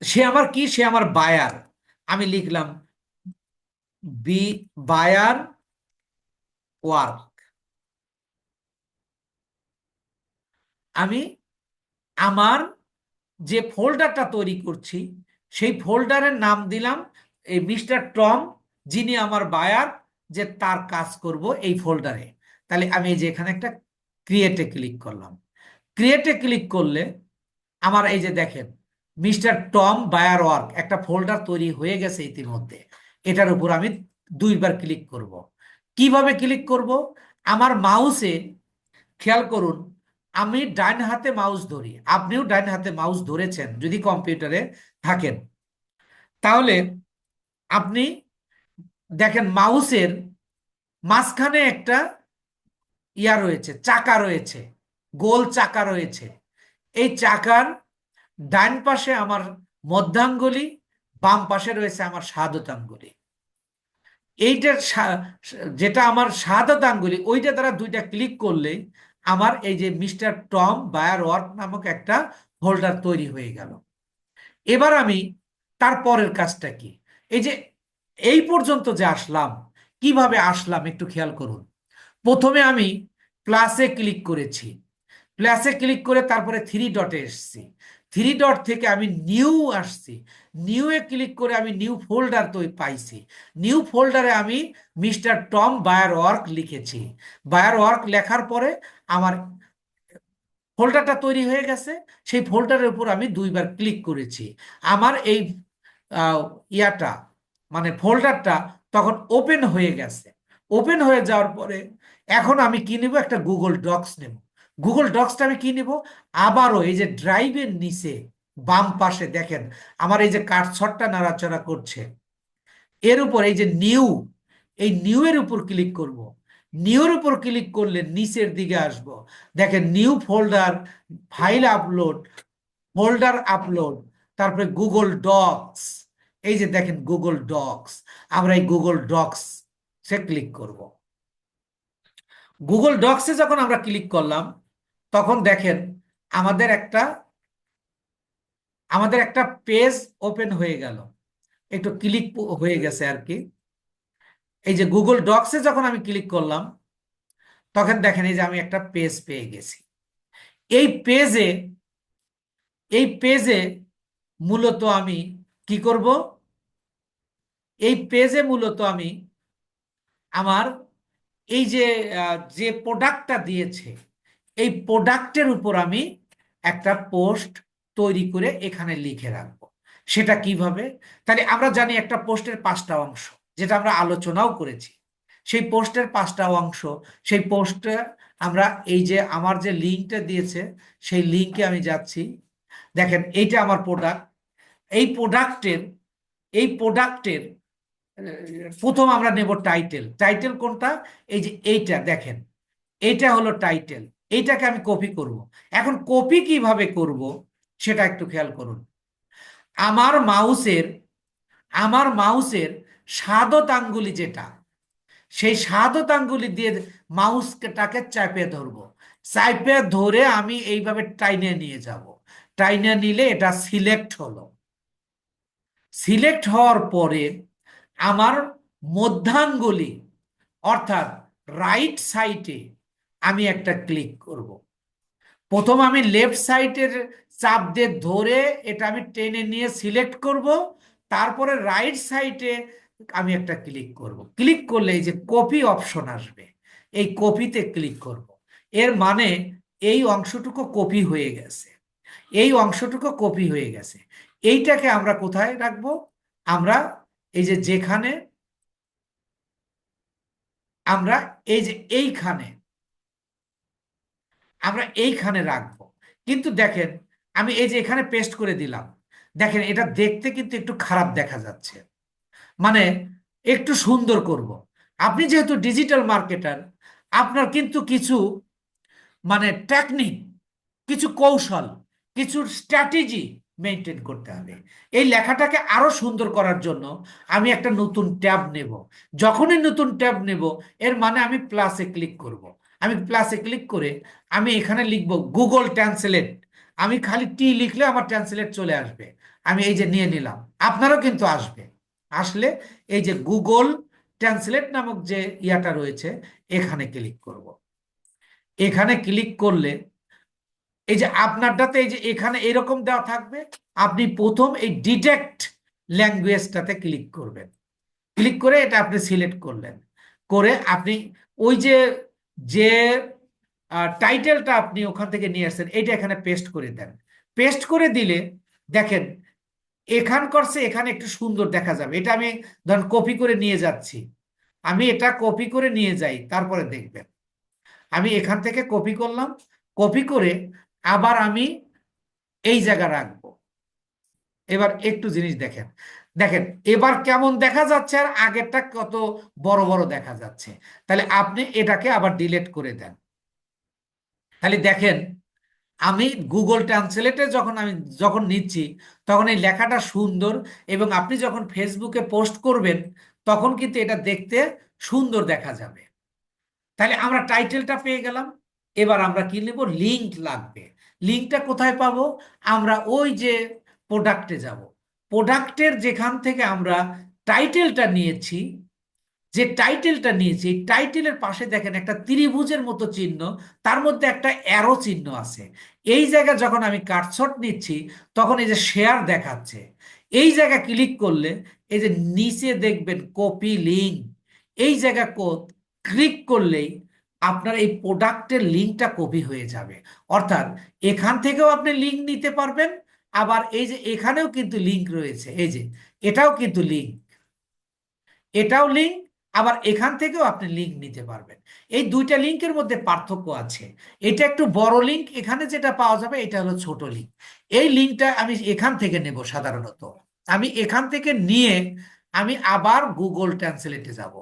সে আমার কি, সে আমার বায়ার। আমি লিখলাম বায়ার ওয়ার্ক। আমি আমার যে ফোল্ডারটা তৈরি করছি সেই ফোল্ডারের নাম দিলাম এই মিস্টার টম, যিনি আমার বায়ার, যে তার কাজ করব এই ফোল্ডারে। তাহলে আমি এই যে এখানে একটা ক্রিয়েটে ক্লিক করলাম। ক্রিয়েটে ক্লিক করলে আমার এই যে দেখেন মিস্টার টম বায়ার ওয়ার্ক একটা ফোল্ডার তৈরি হয়ে গেছে ইতিমধ্যে। এটার উপর আমি দুইবার ক্লিক করব। কিভাবে ক্লিক করব? আমার মাউসে খেয়াল করুন, আমি ডান হাতে মাউস ধরি, আপনিও ডান হাতে মাউস ধরেছেন যদি কম্পিউটারে থাকেন, তাহলে আপনি দেখেন মাউসের মাঝখানে একটা ইয়া রয়েছে, চাকা রয়েছে, গোল চাকা রয়েছে। এই চাকার ডান পাশে আমার মধ্যাঙ্গুলি, বাম পাশে রয়েছে আমার শাহাদত-আঙ্গুলি। এইটার যেটা আমার শাহাদত-আঙ্গুলি, ওইটা দ্বারা দুইটা ক্লিক করলে আমার এই যে মিস্টার টম বায়ার ওয়ার্ক নামক একটা ফোল্ডার তৈরি হয়ে গেল। এবার আমি তারপরের কাজটা কি, এই যে এই পর্যন্ত যে আসলাম, কিভাবে আসলাম একটু খেয়াল করুন। প্রথমে আমি প্লাসে ক্লিক করেছি, প্লাসে ক্লিক করে তারপরে থ্রি ডটে এসেছি, থ্রি ডট থেকে আমি নিউ আসছি, নিউ এ ক্লিক করে আমি নিউ ফোল্ডার তো পাইছি। নিউ ফোল্ডারে আমি মিস্টার টম বায়ার ওয়ার্ক লিখেছি। বায়ার ওয়ার্ক লেখার পরে আমার ফোল্ডারটা তৈরি হয়ে গেছে। সেই ফোল্ডারের উপর আমি দুইবার ক্লিক করেছি। আমার এই ইয়াটা মানে ফোল্ডারটা তখন ওপেন হয়ে গেছে। ওপেন হয়ে যাওয়ার পরে এখন আমি কি নেব, একটা গুগল ডক্স নেব। গুগল ডক্সটা আমি কি নেব, আবারও এই যে ড্রাইভের নিচে বাম পাশে দেখেন আমার এই যে কার্সরটা নাড়াচাড়া করছে, এর উপর এই যে নিউ, এই নিউ এর উপর ক্লিক করব। নিউর উপর ক্লিক করলে নিচের দিকে আসব, দেখেন new folder, file upload, folder upload, তারপরে গুগল ডক্স। এই যে দেখেন গুগল ডক্স, আমরা এই গুগল ডক্স সে ক্লিক করব। গুগল ডক্সে যখন আমরা ক্লিক করলাম তখন দেখেন আমাদের একটা পেজ ওপেন হয়ে গেল, একটু ক্লিক হয়ে গেছে আর কি। এই যে গুগল ডক্সে যখন আমি ক্লিক করলাম তখন দেখেন এই যে আমি একটা পেজ পেয়ে গেছি। এই পেজে মূলত আমি কি করব, এই পেজে মূলত আমি আমার এই যে প্রোডাক্টটা দিয়েছে এই প্রোডাক্টের উপর আমি একটা পোস্ট তৈরি করে এখানে লিখে রাখবো। সেটা কিভাবে? তাহলে আমরা জানি একটা পোস্টের 5টা অংশ, যেটা আমরা আলোচনাও করেছি। সেই পোস্টের 5টা অংশ, সেই পোস্টে আমরা এই যে আমার যে লিঙ্কটা দিয়েছে সেই লিঙ্কে আমি যাচ্ছি। দেখেন এইটা আমার প্রোডাক্ট। এই প্রোডাক্টের প্রথম আমরা নেব টাইটেল। টাইটেল কোনটা? এই যে এইটা দেখেন, এইটা হলো টাইটেল। এইটাকে আমি কপি করব। এখন কপি কিভাবে করব সেটা একটু খেয়াল করুন। আমার মাউসের শাহাদত আঙ্গুলি যেটা, সেই শাহাদত আঙ্গুলি দিয়ে মাউসটাকে চাপে ধরবো। চাপে ধরে আমি এইভাবে টাইনে নিয়ে যাব। টাইনা নিলে এটা সিলেক্ট হলো। সিলেক্ট হওয়ার পরে আমার মধ্যাঙ্গুলি অর্থাৎ রাইট সাইডে আমি একটা ক্লিক করব। প্রথম আমি লেফট সাইডের চাপ দিয়ে ধরে এটা আমি টেনে নিয়ে সিলেক্ট করব, তারপরে রাইট সাইডে আমি একটা ক্লিক করব। ক্লিক করলে এই যে কপি অপশন আসবে, এই কপিতে ক্লিক করব। এর মানে এই অংশটুকু কপি হয়ে গেছে, এই অংশটুকু কপি হয়ে গেছে। এইটাকে আমরা কোথায় রাখবো? আমরা এই যে যেখানে আমরা এই যে এইখানে আমরা এইখানে রাখবো। কিন্তু দেখেন আমি এই যে এখানে পেস্ট করে দিলাম, দেখেন এটা দেখতে কিন্তু একটু খারাপ দেখা যাচ্ছে। মানে একটু সুন্দর করব। আপনি যেহেতু ডিজিটাল মার্কেটার, আপনার কিন্তু কিছু মানে টেকনিক, কিছু কৌশল, কিছু স্ট্র্যাটেজি মেনটেন করতে হবে। এই লেখাটাকে আরো সুন্দর করার জন্য আমি একটা নতুন ট্যাব নেব। যখনই নতুন ট্যাব নেব, এর মানে আমি প্লাসে ক্লিক করব। আমি প্লাসে ক্লিক করে আমি এখানে লিখব গুগল ট্রান্সলেট। আমি খালি টি লিখলে আমার ট্রান্সলেট চলে আসবে। আমি এই যে নিয়ে নিলাম, আপনারও কিন্তু আসবে। আসলে এই যে গুগল ট্রান্সলেট নামক যে ইয়াটা রয়েছে, এখানে ক্লিক করব। এখানে ক্লিক করলে এই যে আপনারটাতে এই যে এখানে এরকম দেওয়া থাকবে। আপনি প্রথম এই ডিটেক্ট ল্যাঙ্গুয়েজটাতে ক্লিক করবেন। ক্লিক করে এটা আপনি সিলেক্ট করলেন, করে আপনি ওই যে যে টাইটেলটা আপনি ওখান থেকে নিয়ে আসছেন এটা এখানে পেস্ট করে দেন। পেস্ট করে দিলে দেখেন এখানকার এখানে একটু সুন্দর দেখা যাবে। এটা আমি ধরেন কপি করে নিয়ে যাচ্ছি, আমি এটা কপি করে নিয়ে যাই, তারপরে দেখবেন আমি এখান থেকে কপি করলাম। কপি করে আবার আমি এই জায়গা রাখবো। এবার একটু জিনিস দেখেন, দেখেন এবার কেমন দেখা যাচ্ছে আর আগেরটা কত বড় বড় দেখা যাচ্ছে। তাহলে আপনি এটাকে আবার ডিলিট করে দেন। তাহলে দেখেন আমি গুগল ট্রান্সলেটে যখন নিচ্ছি, তখন এই লেখাটা সুন্দর, এবং আপনি যখন ফেসবুকে পোস্ট করবেন তখন কিন্তু এটা দেখতে সুন্দর দেখা যাবে। তাহলে আমরা টাইটেলটা পেয়ে গেলাম। এবার আমরা কি নেব? লিঙ্ক লাগবে। লিঙ্কটা কোথায় পাবো? আমরা ওই যে প্রোডাক্টে যাব। প্রোডাক্টের যেখান থেকে আমরা টাইটেলটা নিয়েছি, যে টাইটেলটা নিয়েছি, টাইটেলের পাশে দেখেন একটা ত্রিভুজের মতো চিহ্ন, তার মধ্যে একটা অ্যারো চিহ্ন আছে। এই জায়গায় যখন আমি কাটশট নিচ্ছি, তখন এই যে শেয়ার দেখাচ্ছে। এই জায়গা ক্লিক করলে এই যে নিচে দেখবেন কপি লিঙ্ক, এই জায়গা ক্লিক করলেই আপনার এই প্রোডাক্টের লিঙ্কটা কপি হয়ে যাবে। অর্থাৎ এখান থেকেও আপনি লিঙ্ক নিতে পারবেন, আবার এই যে এখানেও কিন্তু লিঙ্ক রয়েছে, এই যে এটাও কিন্তু লিঙ্ক, এটাও লিঙ্ক, আবার এখান থেকেও আপনি লিঙ্ক নিতে পারবেন। এই দুইটা লিঙ্কের মধ্যে পার্থক্য আছে। এটা একটু বড় লিঙ্ক, এখানে যেটা পাওয়া যাবে এটা হলো ছোট লিঙ্ক। এই লিঙ্কটা আমি এখান থেকে নেব সাধারণত। আমি এখান থেকে নিয়ে আমি আবার গুগল ট্রান্সলেটে যাব।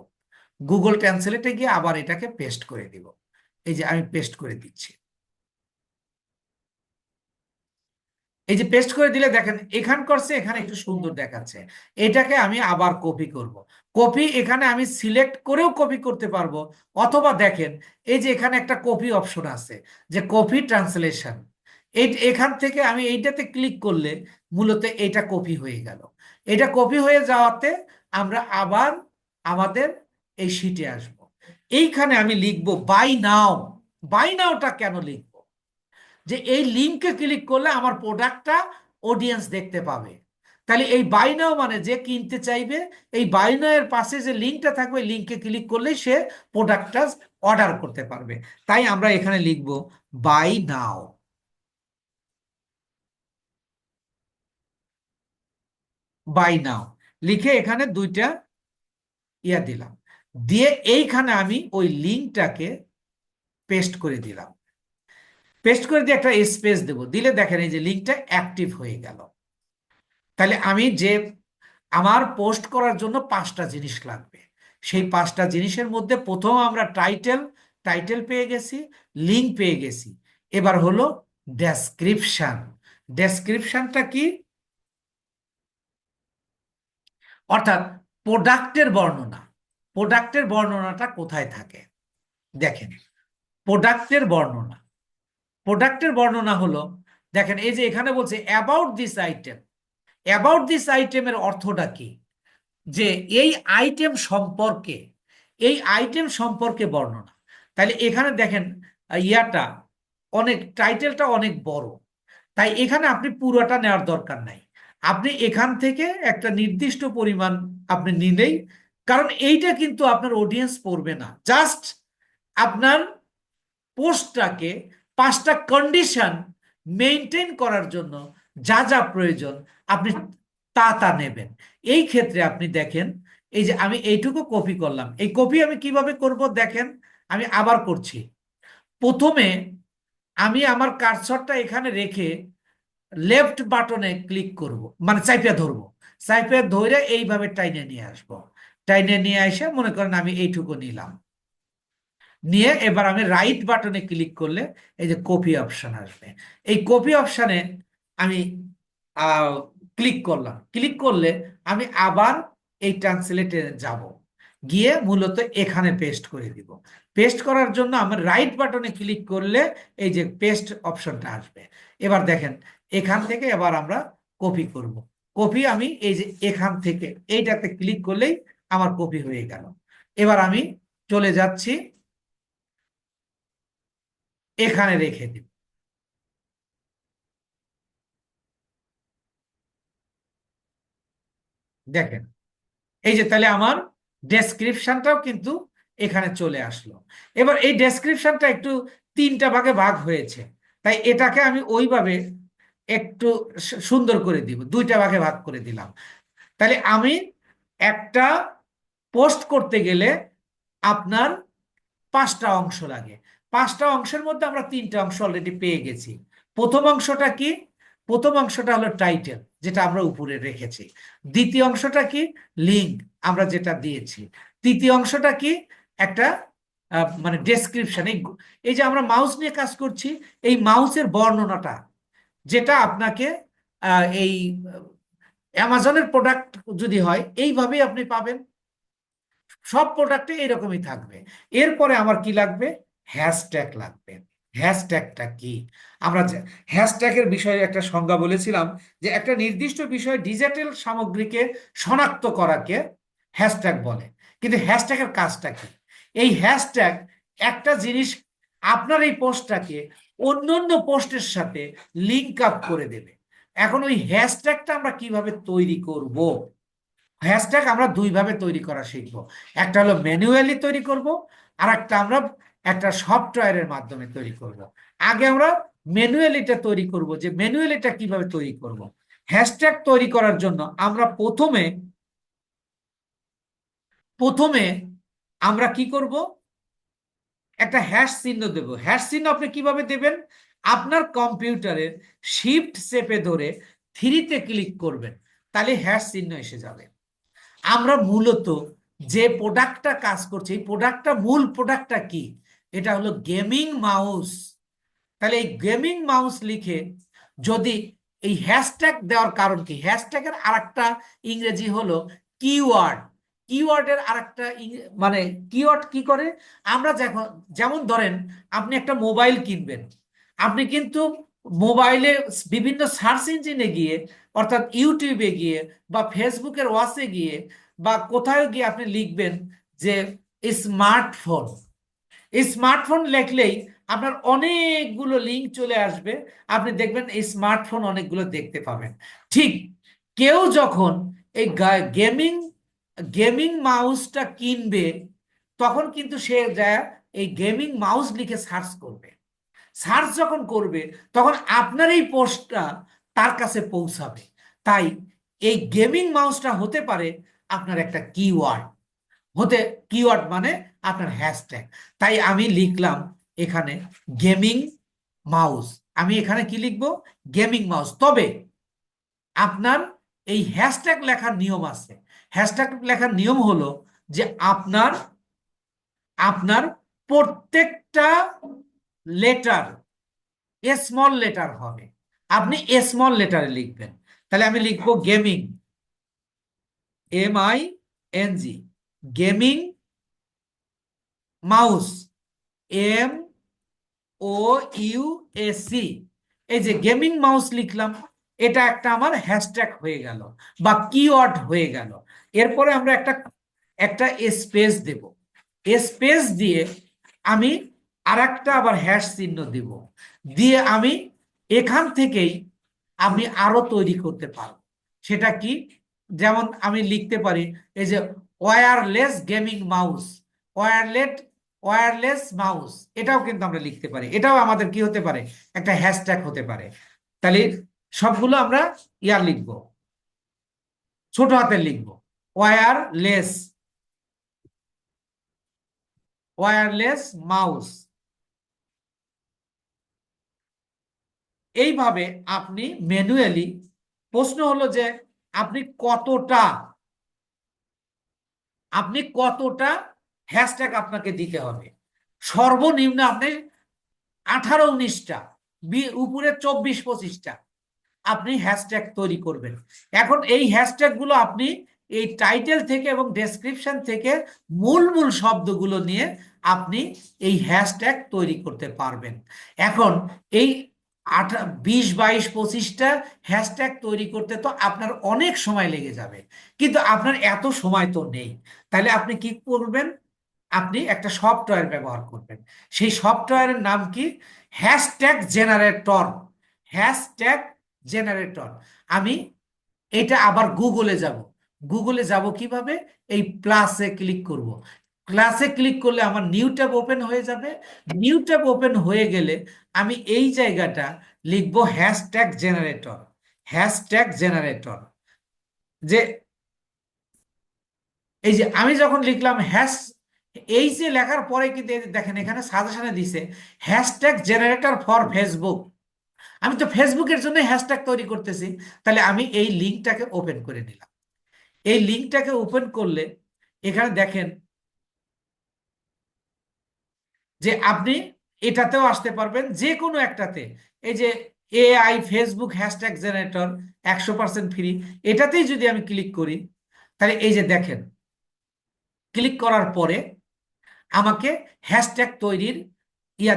গুগল ট্রান্সলেটে গিয়ে আবার এটাকে পেস্ট করে দিব। এই যে আমি পেস্ট করে দিচ্ছি। এই যে পেস্ট করে দিলে দেখেন এখানে একটু সুন্দর দেখাচ্ছে। এটাকে আমি আবার কপি করব। কপি এখানে আমি সিলেক্ট করেও কপি করতে পারবো, অথবা দেখেন এই যে এখানে একটা কপি অপশন আছে, যে কপি ট্রান্সলেশন। এখান থেকে আমি এইটাতে ক্লিক করলে মূলত এটা কপি হয়ে গেল। এটা কপি হয়ে যাওয়াতে আমরা আবার আমাদের এই শিটে আসব। এইখানে আমি লিখবো বাই নাও। বাই নাওটা কেন লিখবো? যে এই লিঙ্কে ক্লিক করলে আমার প্রোডাক্টটা অডিয়েন্স দেখতে পাবে। তাহলে এই বাই নাও মানে যে কিনতে চাইবে, এই বাই নাও এর পাশে যে লিঙ্কটা থাকবে, লিঙ্কে ক্লিক করলেই সে প্রোডাক্টটা অর্ডার করতে পারবে। তাই আমরা এখানে লিখব বাই নাও। বাই নাও লিখে এখানে দুইটা ইয়া দিলাম, দিয়ে এইখানে আমি ওই লিঙ্কটাকে পেস্ট করে দিলাম। পেস্ট করে দিয়ে একটা স্পেস দেব, দিলে দেখেন এই যে লিঙ্কটা অ্যাক্টিভ হয়ে গেল। তাহলে আমি যে আমার পোস্ট করার জন্য 5টা জিনিস লাগবে, সেই 5টা জিনিসের মধ্যে প্রথম আমরা টাইটেল পেয়ে গেছি, লিঙ্ক পেয়ে গেছি। এবার হলো ডেসক্রিপশন। ডেসক্রিপশনটা কি? অর্থাৎ প্রোডাক্টের বর্ণনা। প্রোডাক্টের বর্ণনাটা কোথায় থাকে? দেখেন প্রোডাক্টের বর্ণনা, প্রোডাক্টের বর্ণনা হলো দেখেন এই যে এখানে বলছে about this item. About this আইটেমের অর্থটা কি? যে এই আইটেম সম্পর্কে বর্ণনা। তাহলে এখানে দেখেন ইয়াটা টাইটেলটা অনেক বড়, তাই এখানে আপনি পুরোটা নেওয়ার দরকার নাই। আপনি এখান থেকে একটা নির্দিষ্ট পরিমাণ আপনি নিলেই, কারণ এইটা কিন্তু আপনার অডিয়েন্স পড়বে না, জাস্ট আপনার পোস্টটাকে 5টা কন্ডিশন মেনটেন করার জন্য যা যা প্রয়োজন আপনি তা নেবেন। এই ক্ষেত্রে আপনি দেখেন এই যে আমি এইটুকু কপি করলাম, এই কপি আমি কিভাবে করব দেখেন, আমি আবার করছি। প্রথমে আমি আমার কার্সরটা এখানে রেখে লেফট বাটনে ক্লিক করব, মানে চাইপে ধরবো, চাইপে ধরে এইভাবে টাইনে নিয়ে আসবো। টাইনে নিয়ে এসে মনে করেন আমি এইটুকু নিলাম, নিয়ে এবার আমি রাইট বাটনে ক্লিক করলে এই যে কপি অপশন আসবে। এই কপি অপশনে আমি ক্লিক করলাম, ক্লিক করলে আমি আবার এই ট্রান্সলেটে যাব, গিয়ে মূলত এখানে পেস্ট করে দিব। পেস্ট করার জন্য আমার রাইট বাটনে ক্লিক করলে এই যে পেস্ট অপশনটা আসবে। এবার দেখেন এখান থেকে এবার আমরা কপি করব। কপি আমি এই যে এখান থেকে এইটাতে ক্লিক করলেই আমার কপি হয়ে গেল। এবার আমি চলে যাচ্ছি, এখানে রেখে দিব। দেখেন এই যে তাহলে আমার ডেসক্রিপশনটাও কিন্তু এখানে চলে আসলো। এবার এই ডেসক্রিপশনটা একটু 3টা ভাগে ভাগ হয়েছে, তাই এটাকে আমি ওইভাবে একটু সুন্দর করে দিব, 2টা ভাগে ভাগ করে দিলাম। তাহলে আমি একটা পোস্ট করতে গেলে আপনার 5টা অংশ লাগে। 5টা অংশের মধ্যে আমরা 3টা অংশ অলরেডি পেয়ে গেছি। প্রথম অংশটা কি? প্রথম অংশটা হলো টাইটেল, যেটা আমরা উপরে রেখেছি। দ্বিতীয় অংশটা কি? লিঙ্ক, আমরা যেটা দিয়েছি। তৃতীয় অংশটা কি? একটা মানে ডেসক্রিপশন। এই যে আমরা মাউস নিয়ে কাজ করছি, এই মাউসের বর্ণনাটা, যেটা আপনাকে এই অ্যামাজনের প্রোডাক্ট যদি হয় এইভাবেই আপনি পাবেন, সব প্রোডাক্টে এরকমই থাকবে। এরপরে আমার কি লাগবে? হ্যাশট্যাগ লাগবে। হ্যাশট্যাগটা কি? আমরা হ্যাশট্যাগের বিষয়ে একটা সংজ্ঞা বলেছিলাম, যে একটা নির্দিষ্ট বিষয় ডিজিটাল সামগ্রীকে শনাক্ত করাকে হ্যাশট্যাগ বলে। কিন্তু হ্যাশট্যাগের কাজটা কি? এই হ্যাশট্যাগ একটা জিনিস আপনার এই পোস্টটাকে অন্যান্য পোস্টের সাথে লিঙ্ক আপ করে দেবে। এখন ওই হ্যাশট্যাগটা আমরা কিভাবে তৈরি করব? হ্যাশট্যাগ আমরা 2ভাবে তৈরি করা শিখবো। একটা হলো ম্যানুয়ালি তৈরি করব, আর একটা আমরা একটা সফটওয়্যারের মাধ্যমে তৈরি করব। আগে আমরা ম্যানুয়ালিটা তৈরি করব, যে ম্যানুয়ালিটা কিভাবে তৈরি করব। হ্যাশট্যাগ তৈরি করার জন্য আমরা প্রথমে প্রথমে আমরা কি করব? একটা হ্যাশ চিহ্ন দেব। হ্যাশ চিহ্ন আপনি কিভাবে দেবেন? আপনার কম্পিউটারের শিফট চেপে ধরে 3তে ক্লিক করবেন, তাহলে হ্যাশ চিহ্ন এসে যাবে। আমরা মূলত যে প্রোডাক্টটা কাজ করছে, এই প্রোডাক্টটা মূল প্রোডাক্টটা কি? এটা হলো গেমিং মাউস। তাহলে এই গেমিং মাউস লিখে যদি এই হ্যাশট্যাগ দেওয়ার কারণ কি? হ্যাশট্যাগের আরেকটা ইংরেজি হলো কিওয়ার্ড। কিওয়ার্ডের আরেকটা মানে কিওয়ার্ড কি করে? আমরা যেমন ধরেন আপনি একটা মোবাইল কিনবেন, আপনি কিন্তু মোবাইলে বিভিন্ন সার্চ ইঞ্জিনে গিয়ে, অর্থাৎ ইউটিউবে গিয়ে বা ফেসবুকের ওয়াচে গিয়ে বা কোথাও গিয়ে আপনি লিখবেন যে স্মার্টফোন। এই স্মার্টফোন লিখলেই আপনার অনেকগুলো লিঙ্ক চলে আসবে, আপনি দেখবেন এই স্মার্টফোন অনেকগুলো দেখতে পাবেন। ঠিক কেউ যখন এই গেমিং গেমিং মাউসটা কিনবে, তখন কিন্তু সে যায় এই গেমিং মাউস লিখে সার্চ করবে। সার্চ যখন করবে তখন আপনার এই পোস্টটা তার কাছে পৌঁছাবে। তাই এই গেমিং মাউসটা হতে পারে আপনার একটা কিওয়ার্ড, কিওয়ার্ড মানে আপনার হ্যাশট্যাগ। তাই আমি লিখলাম এখানে গেমিং মাউস। আমি এখানে কি লিখবো? Gaming mouse. তবে আপনার এই হ্যাশট্যাগ লেখার নিয়ম আছে। হ্যাশট্যাগ লেখার নিয়ম হলো যে আপনার আপনার প্রত্যেকটা লেটার স্মল লেটার হবে। আপনি স্মল লেটারে লিখবেন। তাহলে আমি লিখবো gaming, MING, gaming mouse, MOUSE, এই যে গেমিং মাউস লিখলাম, এটা একটা আমার হ্যাশট্যাগ হয়ে গেল বা কিওয়ার্ড হয়ে গেল। এরপরে আমরা একটা একটা স্পেস দেব, স্পেস দিয়ে আমি আরেকটা আবার হ্যাশ চিহ্ন দেব, দিয়ে আমি এখান থেকেই আমি আরো তৈরি করতে পারবো। সেটা কি? যেমন আমি লিখতে পারি এই যে wireless gaming mouse, wireless mouse, এটাও কিন্তু আমরা লিখতে পারি, এটাও আমাদের কি হতে পারে, একটা হ্যাশট্যাগ হতে পারে। তাহলে সবগুলো আমরা লিখবো, ছোট হাতের লিখবো, ওয়্যারলেস ওয়্যারলেস মাউস। এইভাবে আপনি ম্যানুয়ালি, প্রশ্ন হলো যে আপনি কতটা হ্যাশট্যাগ আপনাকে দিতে হবে। সর্বনিম্ন আপনি 18-19টা, উপরে 24-25টা আপনি হ্যাশট্যাগ তৈরি করবেন। এখন এই হ্যাশট্যাগ গুলো আপনি এই টাইটেল থেকে এবং ডেসক্রিপশন থেকে মূল মূল শব্দগুলো নিয়ে আপনি এই হ্যাশট্যাগ তৈরি করতে পারবেন। এখন এই 20-22-25টা হ্যাশট্যাগ তৈরি করতে তো আপনার অনেক সময় লেগে যাবে, কিন্তু আপনার এত সময় তো নেই। তাহলে আপনি কি করবেন? আপনি একটা সফটওয়্যার ব্যবহার করবেন। সেই সফটওয়্যারের নাম কি? Hashtag generator. Hashtag generator. আমি এটা আবার গুগলে যাব কিভাবে? এই প্লাসে ক্লিক করব। ক্লাসে ক্লিক করলে আমার নিউ ট্যাব ওপেন হয়ে যাবে। নিউ ট্যাব ওপেন হয়ে গেলে আমি এই জায়গাটা লিখবো হ্যাশট্যাগ জেনারেটর। হ্যাশট্যাগ জেনারেটর, যে এই যে আমি যখন লিখলাম এই যে লেখার পরে কিন্তু এই যে দেখেন এখানে সাজেশনে দিছে হ্যাশট্যাগ জেনারেটর ফর ফেসবুক। আমি তো ফেসবুকের জন্য হ্যাশট্যাগ তৈরি করতেছি, তাহলে আমি এই লিঙ্কটাকে ওপেন করে নিলাম। এই লিঙ্কটাকে ওপেন করলে এখানে দেখেন যে আপনি এটাতেও আসতে পারবেন, যে কোনো একটাতে। এই যে AI Facebook hashtag generator 100% free, এটাতেই যদি আমি ক্লিক করি, তাহলে এই যে দেখেন ক্লিক করার পরে আমাকে হ্যাশট্যাগ তৈরির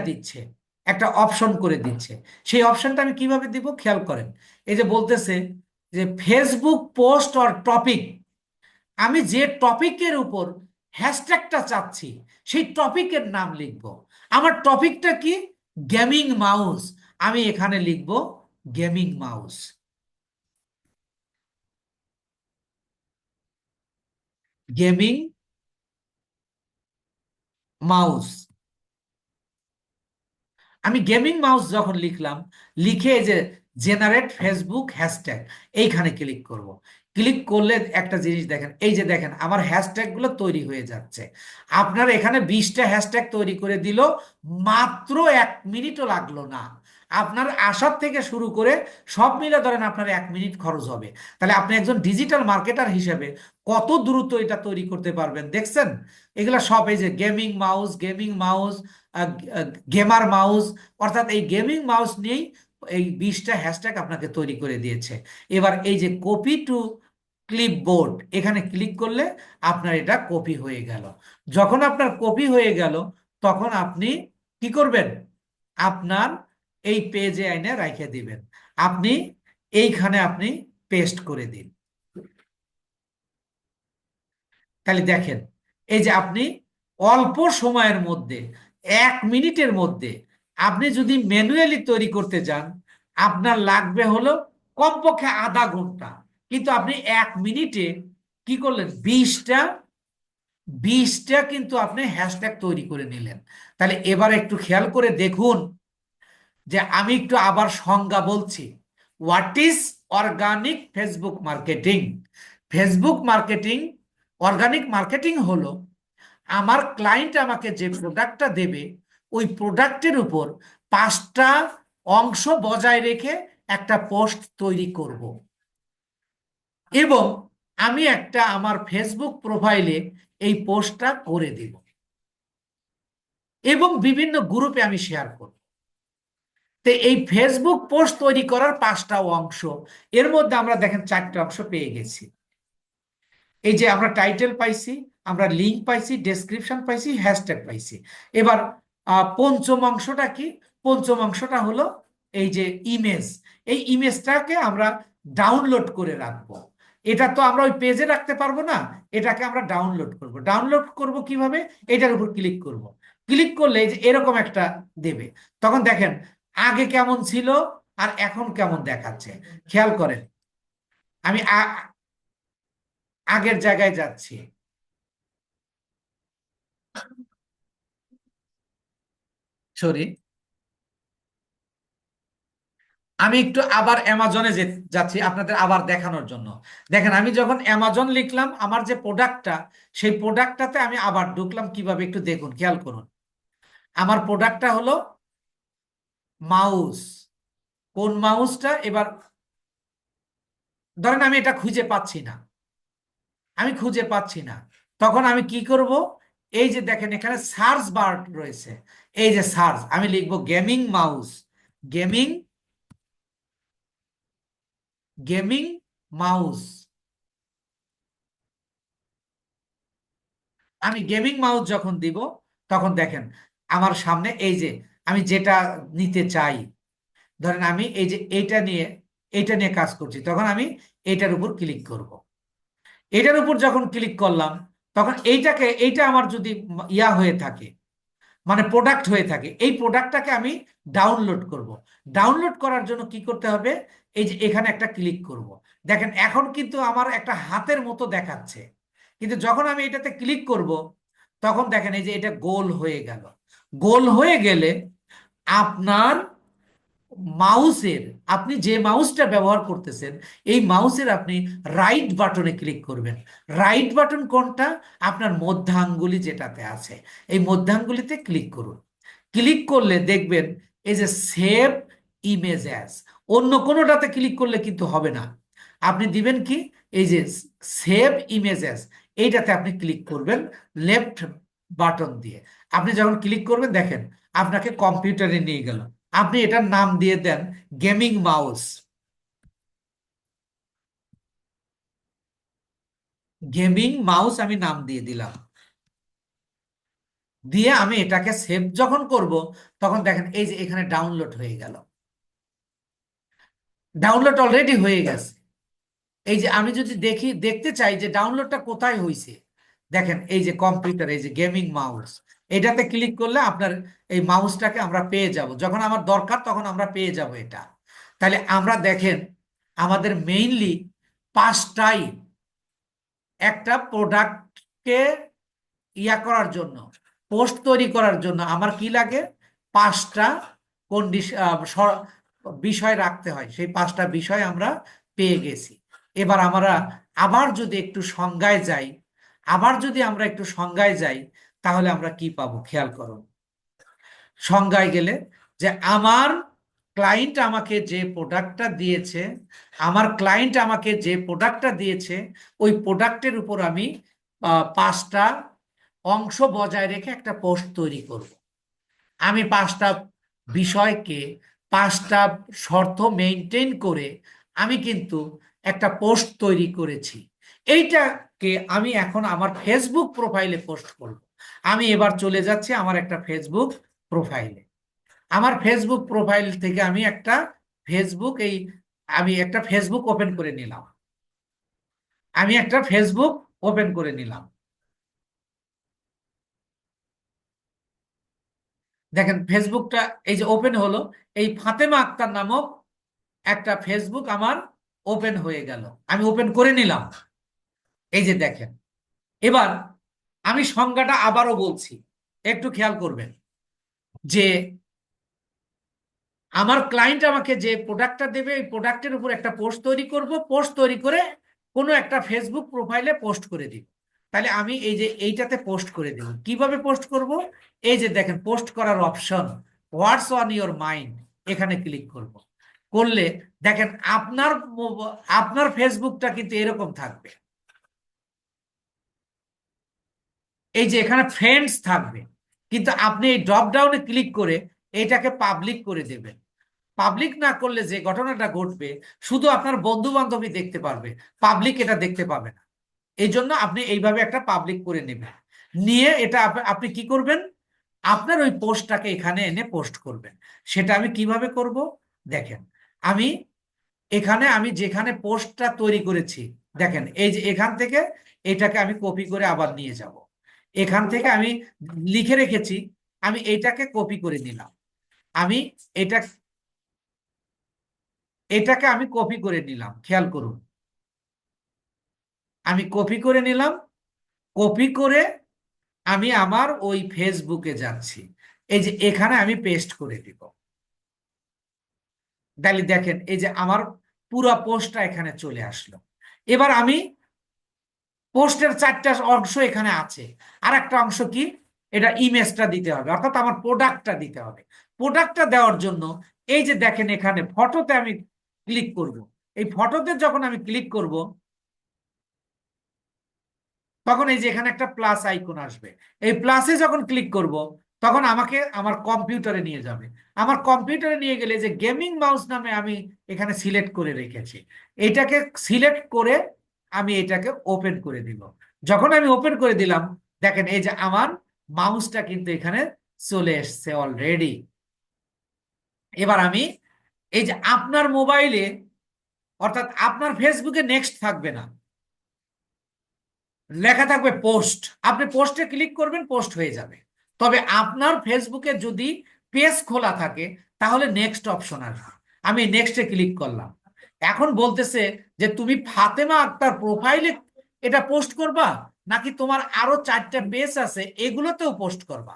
দিচ্ছে, একটা অপশন করে দিচ্ছে। সেই অপশনটা আমি কিভাবে দিব খেয়াল করেন। এই যে বলতেছে যে ফেসবুক পোস্ট অর টপিক, আমি যে টপিকের উপর হ্যাশট্যাগটা চাচ্ছি সেই টপিকের নাম লিখব। আমার টপিকটা কি? Gaming mouse. আমি এখানে লিখব গেমিং মাউস। Gaming mouse. আমি গেমিং মাউস যখন লিখলাম, লিখে যে জেনারেট ফেসবুক হ্যাশট্যাগ এইখানে ক্লিক করব। ক্লিক করলে একটা জিনিস দেখেন, এই যে দেখেন আমার হ্যাশট্যাগ গুলো তৈরি হয়ে যাচ্ছে। আপনার এখানে 20টা হ্যাশট্যাগ তৈরি করে দিল, মাত্র 1 মিনিটও লাগলো না। আপনার আসার থেকে শুরু করে সব মিলে ধরেন আপনার 1 মিনিট খরচ হবে। তাহলে আপনি একজন ডিজিটাল মার্কেটার হিসেবে কত দ্রুত এটা তৈরি করতে পারবেন দেখছেন? এগুলা সব এই যে গেমিং মাউস, গেমার মাউস, অর্থাৎ এই গেমিং মাউস নিয়েই এই 20টা হ্যাশট্যাগ আপনাকে তৈরি করে দিয়েছে। এবার এই যে কপি টু ক্লিপবোর্ড, এখানে ক্লিক করলে আপনার এটা কপি হয়ে গেল। যখন আপনার কপি হয়ে গেল তখন আপনি কি করবেন? আপনার এই পেজে এনে রেখে দিবেন। আপনি এইখানে আপনি পেস্ট করে দিন। তাহলে দেখেন এই যে আপনি অল্প সময়ের মধ্যে 1 মিনিটের মধ্যে আপনি যদি ম্যানুয়ালি তৈরি করতে যান আপনার লাগবে হলো কমপক্ষে আধা ঘন্টা, কিন্তু আপনি 1 মিনিটে কি করলেন? 20টা কিন্তু আপনি হ্যাশট্যাগ তৈরি করে নিলেন। তাহলে এবার একটু খেয়াল করে দেখুন যে আমি একটু আবার সংজ্ঞা বলছি। What is organic Facebook marketing? Facebook marketing, organic marketing হলো আমার ক্লায়েন্ট আমাকে যে প্রোডাক্টটা দেবে ওই প্রোডাক্টের উপর 5টা অংশ বজায় রেখে একটা পোস্ট তৈরি করব, এবং আমি একটা আমার ফেসবুক প্রোফাইলে এই পোস্টটা করে দেব এবং বিভিন্ন গ্রুপে আমি শেয়ার করব। তো এই ফেসবুক পোস্ট তৈরি করার 5টা অংশ, এর মধ্যে আমরা দেখেন 4টে অংশ পেয়ে গেছি। এই যে আমরা টাইটেল পাইছি, আমরা লিঙ্ক পাইছি, ডেসক্রিপশন পাইছি, হ্যাশট্যাগ পাইছি। এবার পঞ্চম অংশটা কি? পঞ্চম অংশটা হলো এই যে ইমেজ, এই ইমেজটাকে আমরা ডাউনলোড করে রাখবো। এটা তো আমরা ওই পেজে রাখতে পারবো না, এটাকে আমরা ডাউনলোড করব। ডাউনলোড করব কিভাবে? এটার উপর ক্লিক করব। ক্লিক করলে এই যে এরকম একটা দেবে। তখন দেখেন আগে কেমন ছিল আর এখন কেমন দেখাচ্ছে, খেয়াল করেন। আমি আগের জায়গায় যাচ্ছি। সরি, আমি একটু আবার অ্যামাজনে যাচ্ছি আপনাদের আবার দেখানোর জন্য। দেখেন আমি যখন অ্যামাজন লিখলাম, আমার যে প্রোডাক্টটা, সেই প্রোডাক্টটাতে আমি আবার ঢুকলাম। কিভাবে একটু দেখুন, খেয়াল করুন। আমার প্রোডাক্টটা হলো মাউস। কোন মাউসটা? এবার ধরেন আমি এটা খুঁজে পাচ্ছি না, আমি খুঁজে পাচ্ছি না। তখন আমি কি করব? এই যে দেখেন এখানে সার্চ বার রয়েছে, এই যে সার্চ, আমি লিখবো gaming mouse. Gaming gaming mouse. আমি গেমিং মাউস যখন দিব, তখন দেখেন আমার সামনে এই যে আমি যেটা নিতে চাই, ধরেন আমি এই যে এইটা নিয়ে কাজ করছি, তখন আমি এইটার উপর ক্লিক করব। এটার উপর যখন ক্লিক করলাম, তখন এইটা আমার যদি ইয়া হয়ে থাকে, মানে প্রোডাক্ট হয়ে থাকে, এই প্রোডাক্টটাকে আমি ডাউনলোড করব। ডাউনলোড করার জন্য কি করতে হবে? এই যে এখানে একটা ক্লিক করব। দেখেন এখন কিন্তু আমার একটা হাতের মতো দেখাচ্ছে, কিন্তু যখন আমি এটাতে ক্লিক করব, তখন দেখেন এই যে এটা গোল হয়ে গেল। গোল হয়ে গেলে আপনার মাউসের, আপনি যে মাউসটা ব্যবহার করতেছেন, এই মাউসের আপনি রাইট বাটনে ক্লিক করবেন। রাইট বাটন কোনটা? আপনার মধ্যাঙ্গুলি যেটাতে আছে, এই মধ্যাঙ্গুলিতে ক্লিক করুন। ক্লিক করলে দেখবেন এই যে সেভ ইমেজ অ্যাজ, অন্য কোনোটাতে ক্লিক করলে কিন্তু হবে না। আপনি দিবেন কি? এই যে সেভ ইমেজ অ্যাজ, এইটাতে আপনি ক্লিক করবেন লেফট বাটন দিয়ে। আপনি যখন ক্লিক করবেন দেখেন আপনাকে কম্পিউটারে নিয়ে গেল। আপনি এটার নাম দিয়ে দেন গেমিং মাউস। গেমিং মাউস আমি নাম দিয়ে দিলাম। দিয়ে আমি এটাকে সেভ যখন করব, তখন দেখেন এই যে এখানে ডাউনলোড হয়ে গেল। ডাউনলোড অলরেডি হয়ে গেছে। এই যে আমি যদি দেখতে চাই যে ডাউনলোডটা কোথায় হয়েছে, দেখেন এই যে কম্পিউটার, এই যে গেমিং মাউস, এটাতে ক্লিক করলে আপনার এই মাউসটাকে আমরা পেয়ে যাব। যখন আমার দরকার তখন আমরা পেয়ে যাব এটা। তাহলে আমরা দেখেন আমাদের মেইনলি পাঁচটাই, একটা প্রোডাক্টকে ইয়া করার জন্য, পোস্ট তৈরি করার জন্য আমার কি লাগে? পাঁচটা কন্ডিশন, বিষয় রাখতে হয়। সেই পাঁচটা বিষয় আমরা পেয়ে গেছি। এবার আমরা আবার যদি একটু সংজ্ঞায় যাই, তাহলে আমরা কি পাবো? খেয়াল করুন। সংজ্ঞায় গেলে যে আমার ক্লায়েন্ট আমাকে যে প্রোডাক্টটা দিয়েছে, ওই প্রোডাক্টের উপর আমি পাঁচটা অংশ বজায় রেখে একটা পোস্ট তৈরি করব। আমি পাঁচটা বিষয়কে, পাঁচটা শর্ত মেনটেন করে আমি কিন্তু একটা পোস্ট তৈরি করেছি। এইটাকে আমি এখন আমার ফেসবুক প্রোফাইলে পোস্ট করব। আমি এবার চলে যাচ্ছি আমার একটা ফেসবুক প্রোফাইলে। আমার ফেসবুক প্রোফাইল থেকে আমি একটা ফেসবুক ওপেন করে নিলাম। দেখেন ফেসবুকটা এই যে ওপেন হলো। এই ফাতেমা আক্তার নামক একটা ফেসবুক আমার ওপেন হয়ে গেল, আমি ওপেন করে নিলাম। এই যে দেখেন, এবার আমি সংজ্ঞাটা আবারও বলছি, একটু খেয়াল করবেন যে আমার ক্লায়েন্ট আমাকে যে প্রোডাক্টটা দেবে, এই প্রোডাক্টের উপর একটা পোস্ট তৈরি করব, পোস্ট তৈরি করে কোনো একটা ফেসবুক প্রোফাইলে পোস্ট করে দিব। তাহলে আমি এই যে এইটাতে পোস্ট করে দেব। কিভাবে পোস্ট করব? এই যে দেখেন পোস্ট করার option, what's on your mind, এখানে ক্লিক করব। করলে দেখেন আপনার ফেসবুকটা কিন্তু এরকম থাকবে। এই যে এখানে ফ্রেন্ডস থাকবে, কিন্তু আপনি এই ড্রপ ডাউনে ক্লিক করে এটাকে পাবলিক করে দেবেন। পাবলিক না করলে যে ঘটনাটা ঘটবে, শুধু আপনার বন্ধু বান্ধবী দেখতে পারবে, পাবলিক এটা দেখতে পাবে না। এই জন্য আপনি এইভাবে একটা পাবলিক করে নেবেন। নিয়ে এটা আপনি কি করবেন? আপনার ওই পোস্টটাকে এখানে এনে পোস্ট করবেন। সেটা আমি কিভাবে করব? দেখেন আমি এখানে আমি যেখানে পোস্টটা তৈরি করেছি, দেখেন এই যে এখান থেকে এটাকে আমি কপি করে আবার নিয়ে যাব। এখান থেকে আমি লিখে রেখেছি, আমি এইটাকে কপি করে নিলাম। আমি এটা এটাকে আমি কপি করে নিলাম, খেয়াল করুন, আমি কপি করে নিলাম। কপি করে আমি আমার ওই ফেসবুকে যাচ্ছি, এই যে এখানে আমি পেস্ট করে দিব। তাহলে দেখেন এই যে আমার পুরো পোস্টটা এখানে চলে আসলো। এবার আমি পোস্টের 4টা অংশ এখানে আছে, আর একটা অংশ কি, এটা ইমেজটা দিতে হবে, অর্থাৎ আমার প্রোডাক্টটা দিতে হবে। প্রোডাক্টটা দেওয়ার জন্য এই যে দেখেন এখানে ফটোতে আমি ক্লিক করব। এই ফটোতে যখন আমি ক্লিক করব তখন এই যে এখানে একটা প্লাস আইকন আসবে। এই প্লাসে যখন ক্লিক করব তখন আমাকে আমার কম্পিউটারে নিয়ে যাবে। আমার কম্পিউটারে নিয়ে গেলে যে গেমিং মাউস নামে আমি এখানে সিলেক্ট করে রেখেছি, এটাকে সিলেক্ট করে আমি এটাকে ওপেন করে দিব। যখন আমি ওপেন করে দিলাম, দেখেন এই যে আমার মাউসটা কিন্তু এখানে চলে এসছে অলরেডি। এবার আমি এই যে আপনার মোবাইলে, অর্থাৎ আপনার ফেসবুকে নেক্সট থাকবে না, লেখা থাকবে পোস্ট। আপনি পোস্টে ক্লিক করবেন, পোস্ট হয়ে যাবে। তবে আপনার ফেসবুকে যদি পেজ খোলা থাকে তাহলে নেক্সট অপশন আসবে। আমি নেক্সটে ক্লিক করলাম। এখন বলতেছে যে তুমি ফাতেমা আক্তার প্রোফাইলে এটা পোস্ট করবা, নাকি তোমার আরো 4টা পেজ আছে এগুলোতেও পোস্ট করবা।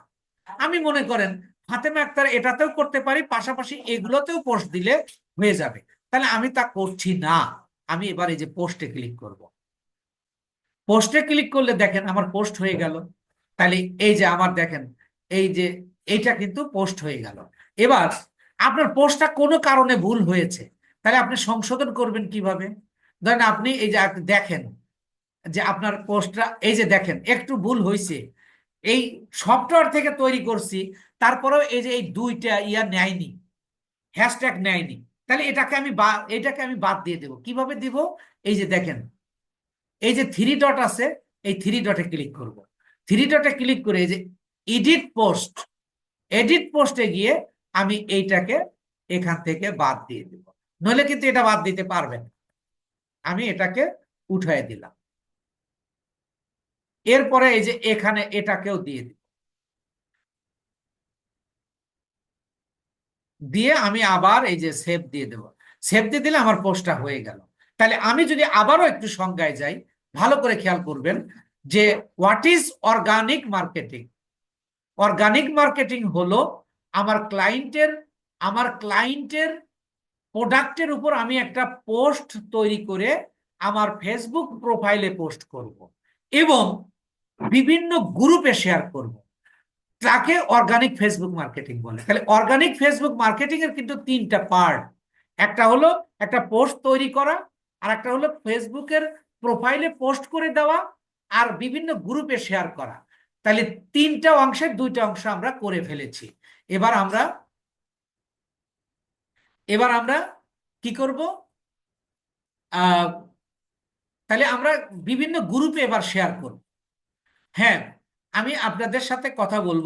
আমি মনে করেন ফাতেমা আক্তার এটাতেও করতে পারি, পাশাপাশি এগুলোতেও পোস্ট দিলে হয়ে যাবে। তাহলে আমি তা করছি না, আমি এবার এই যে পোস্টে ক্লিক করব। পোস্টে ক্লিক করলে দেখেন আমার পোস্ট হয়ে গেল। তাহলে এই যে আমার দেখেন এই যে এইটা কিন্তু পোস্ট হয়ে গেল। এবার আপনার পোস্টটা কোনো কারণে ভুল হয়েছে, তাহলে আপনি সংশোধন করবেন কিভাবে? ধরেন আপনি এই যে দেখেন যে আপনার পোস্টটা এই যে দেখেন একটু ভুল হয়েছে, এই সফটওয়্যার থেকে তৈরি করছি, তারপরেও এই যে এই 2টা নেয়নি, হ্যাশট্যাগ নেয়নি। তাহলে এটাকে আমি বাদ দিয়ে দেব। কিভাবে দিব? এই যে দেখেন এই যে 3 ডট আছে, এই 3 ডটে ক্লিক করব। 3 ডটে ক্লিক করে এই যে এডিট পোস্টে গিয়ে আমি এইটাকে এখান থেকে বাদ দিয়ে দেব। নইলে কিন্তু এটা বাদ দিতে পারবেন। আমি এটাকে উঠাই দিলাম। এরপরে এই যে এখানে এটাকেও দিয়ে দিব, দিয়ে আমি আবার এই যে সেভ দিয়ে দেব। সেভ দিয়ে দিলে আমার পোস্টটা হয়ে গেল। তাহলে আমি যদি আবারও একটু সংজ্ঞায় যাই, ভালো করে খেয়াল করবেন যে what is organic marketing. Organic marketing হলো আমার ক্লায়েন্টের প্রোডাক্টের উপর আমি একটা পোস্ট তৈরি করে আমার ফেসবুক প্রোফাইলে পোস্ট করব এবং বিভিন্ন গ্রুপে শেয়ার করব। তাকে অর্গানিক ফেসবুক মার্কেটিং বলে। তাহলে অর্গানিক ফেসবুক মার্কেটিং এর কিন্তু 3টা পার্ট। একটা হলো একটা পোস্ট তৈরি করা, আর একটা হলো ফেসবুকের প্রোফাইলে পোস্ট করে দেওয়া, আর বিভিন্ন গ্রুপে শেয়ার করা। তাহলে 3টা অংশের 2টা অংশ আমরা করে ফেলেছি। এবার আমরা কি করব? তাহলে আমরা বিভিন্ন গ্রুপে এবার শেয়ার করব। হ্যাঁ, আমি আপনাদের সাথে কথা বলবো।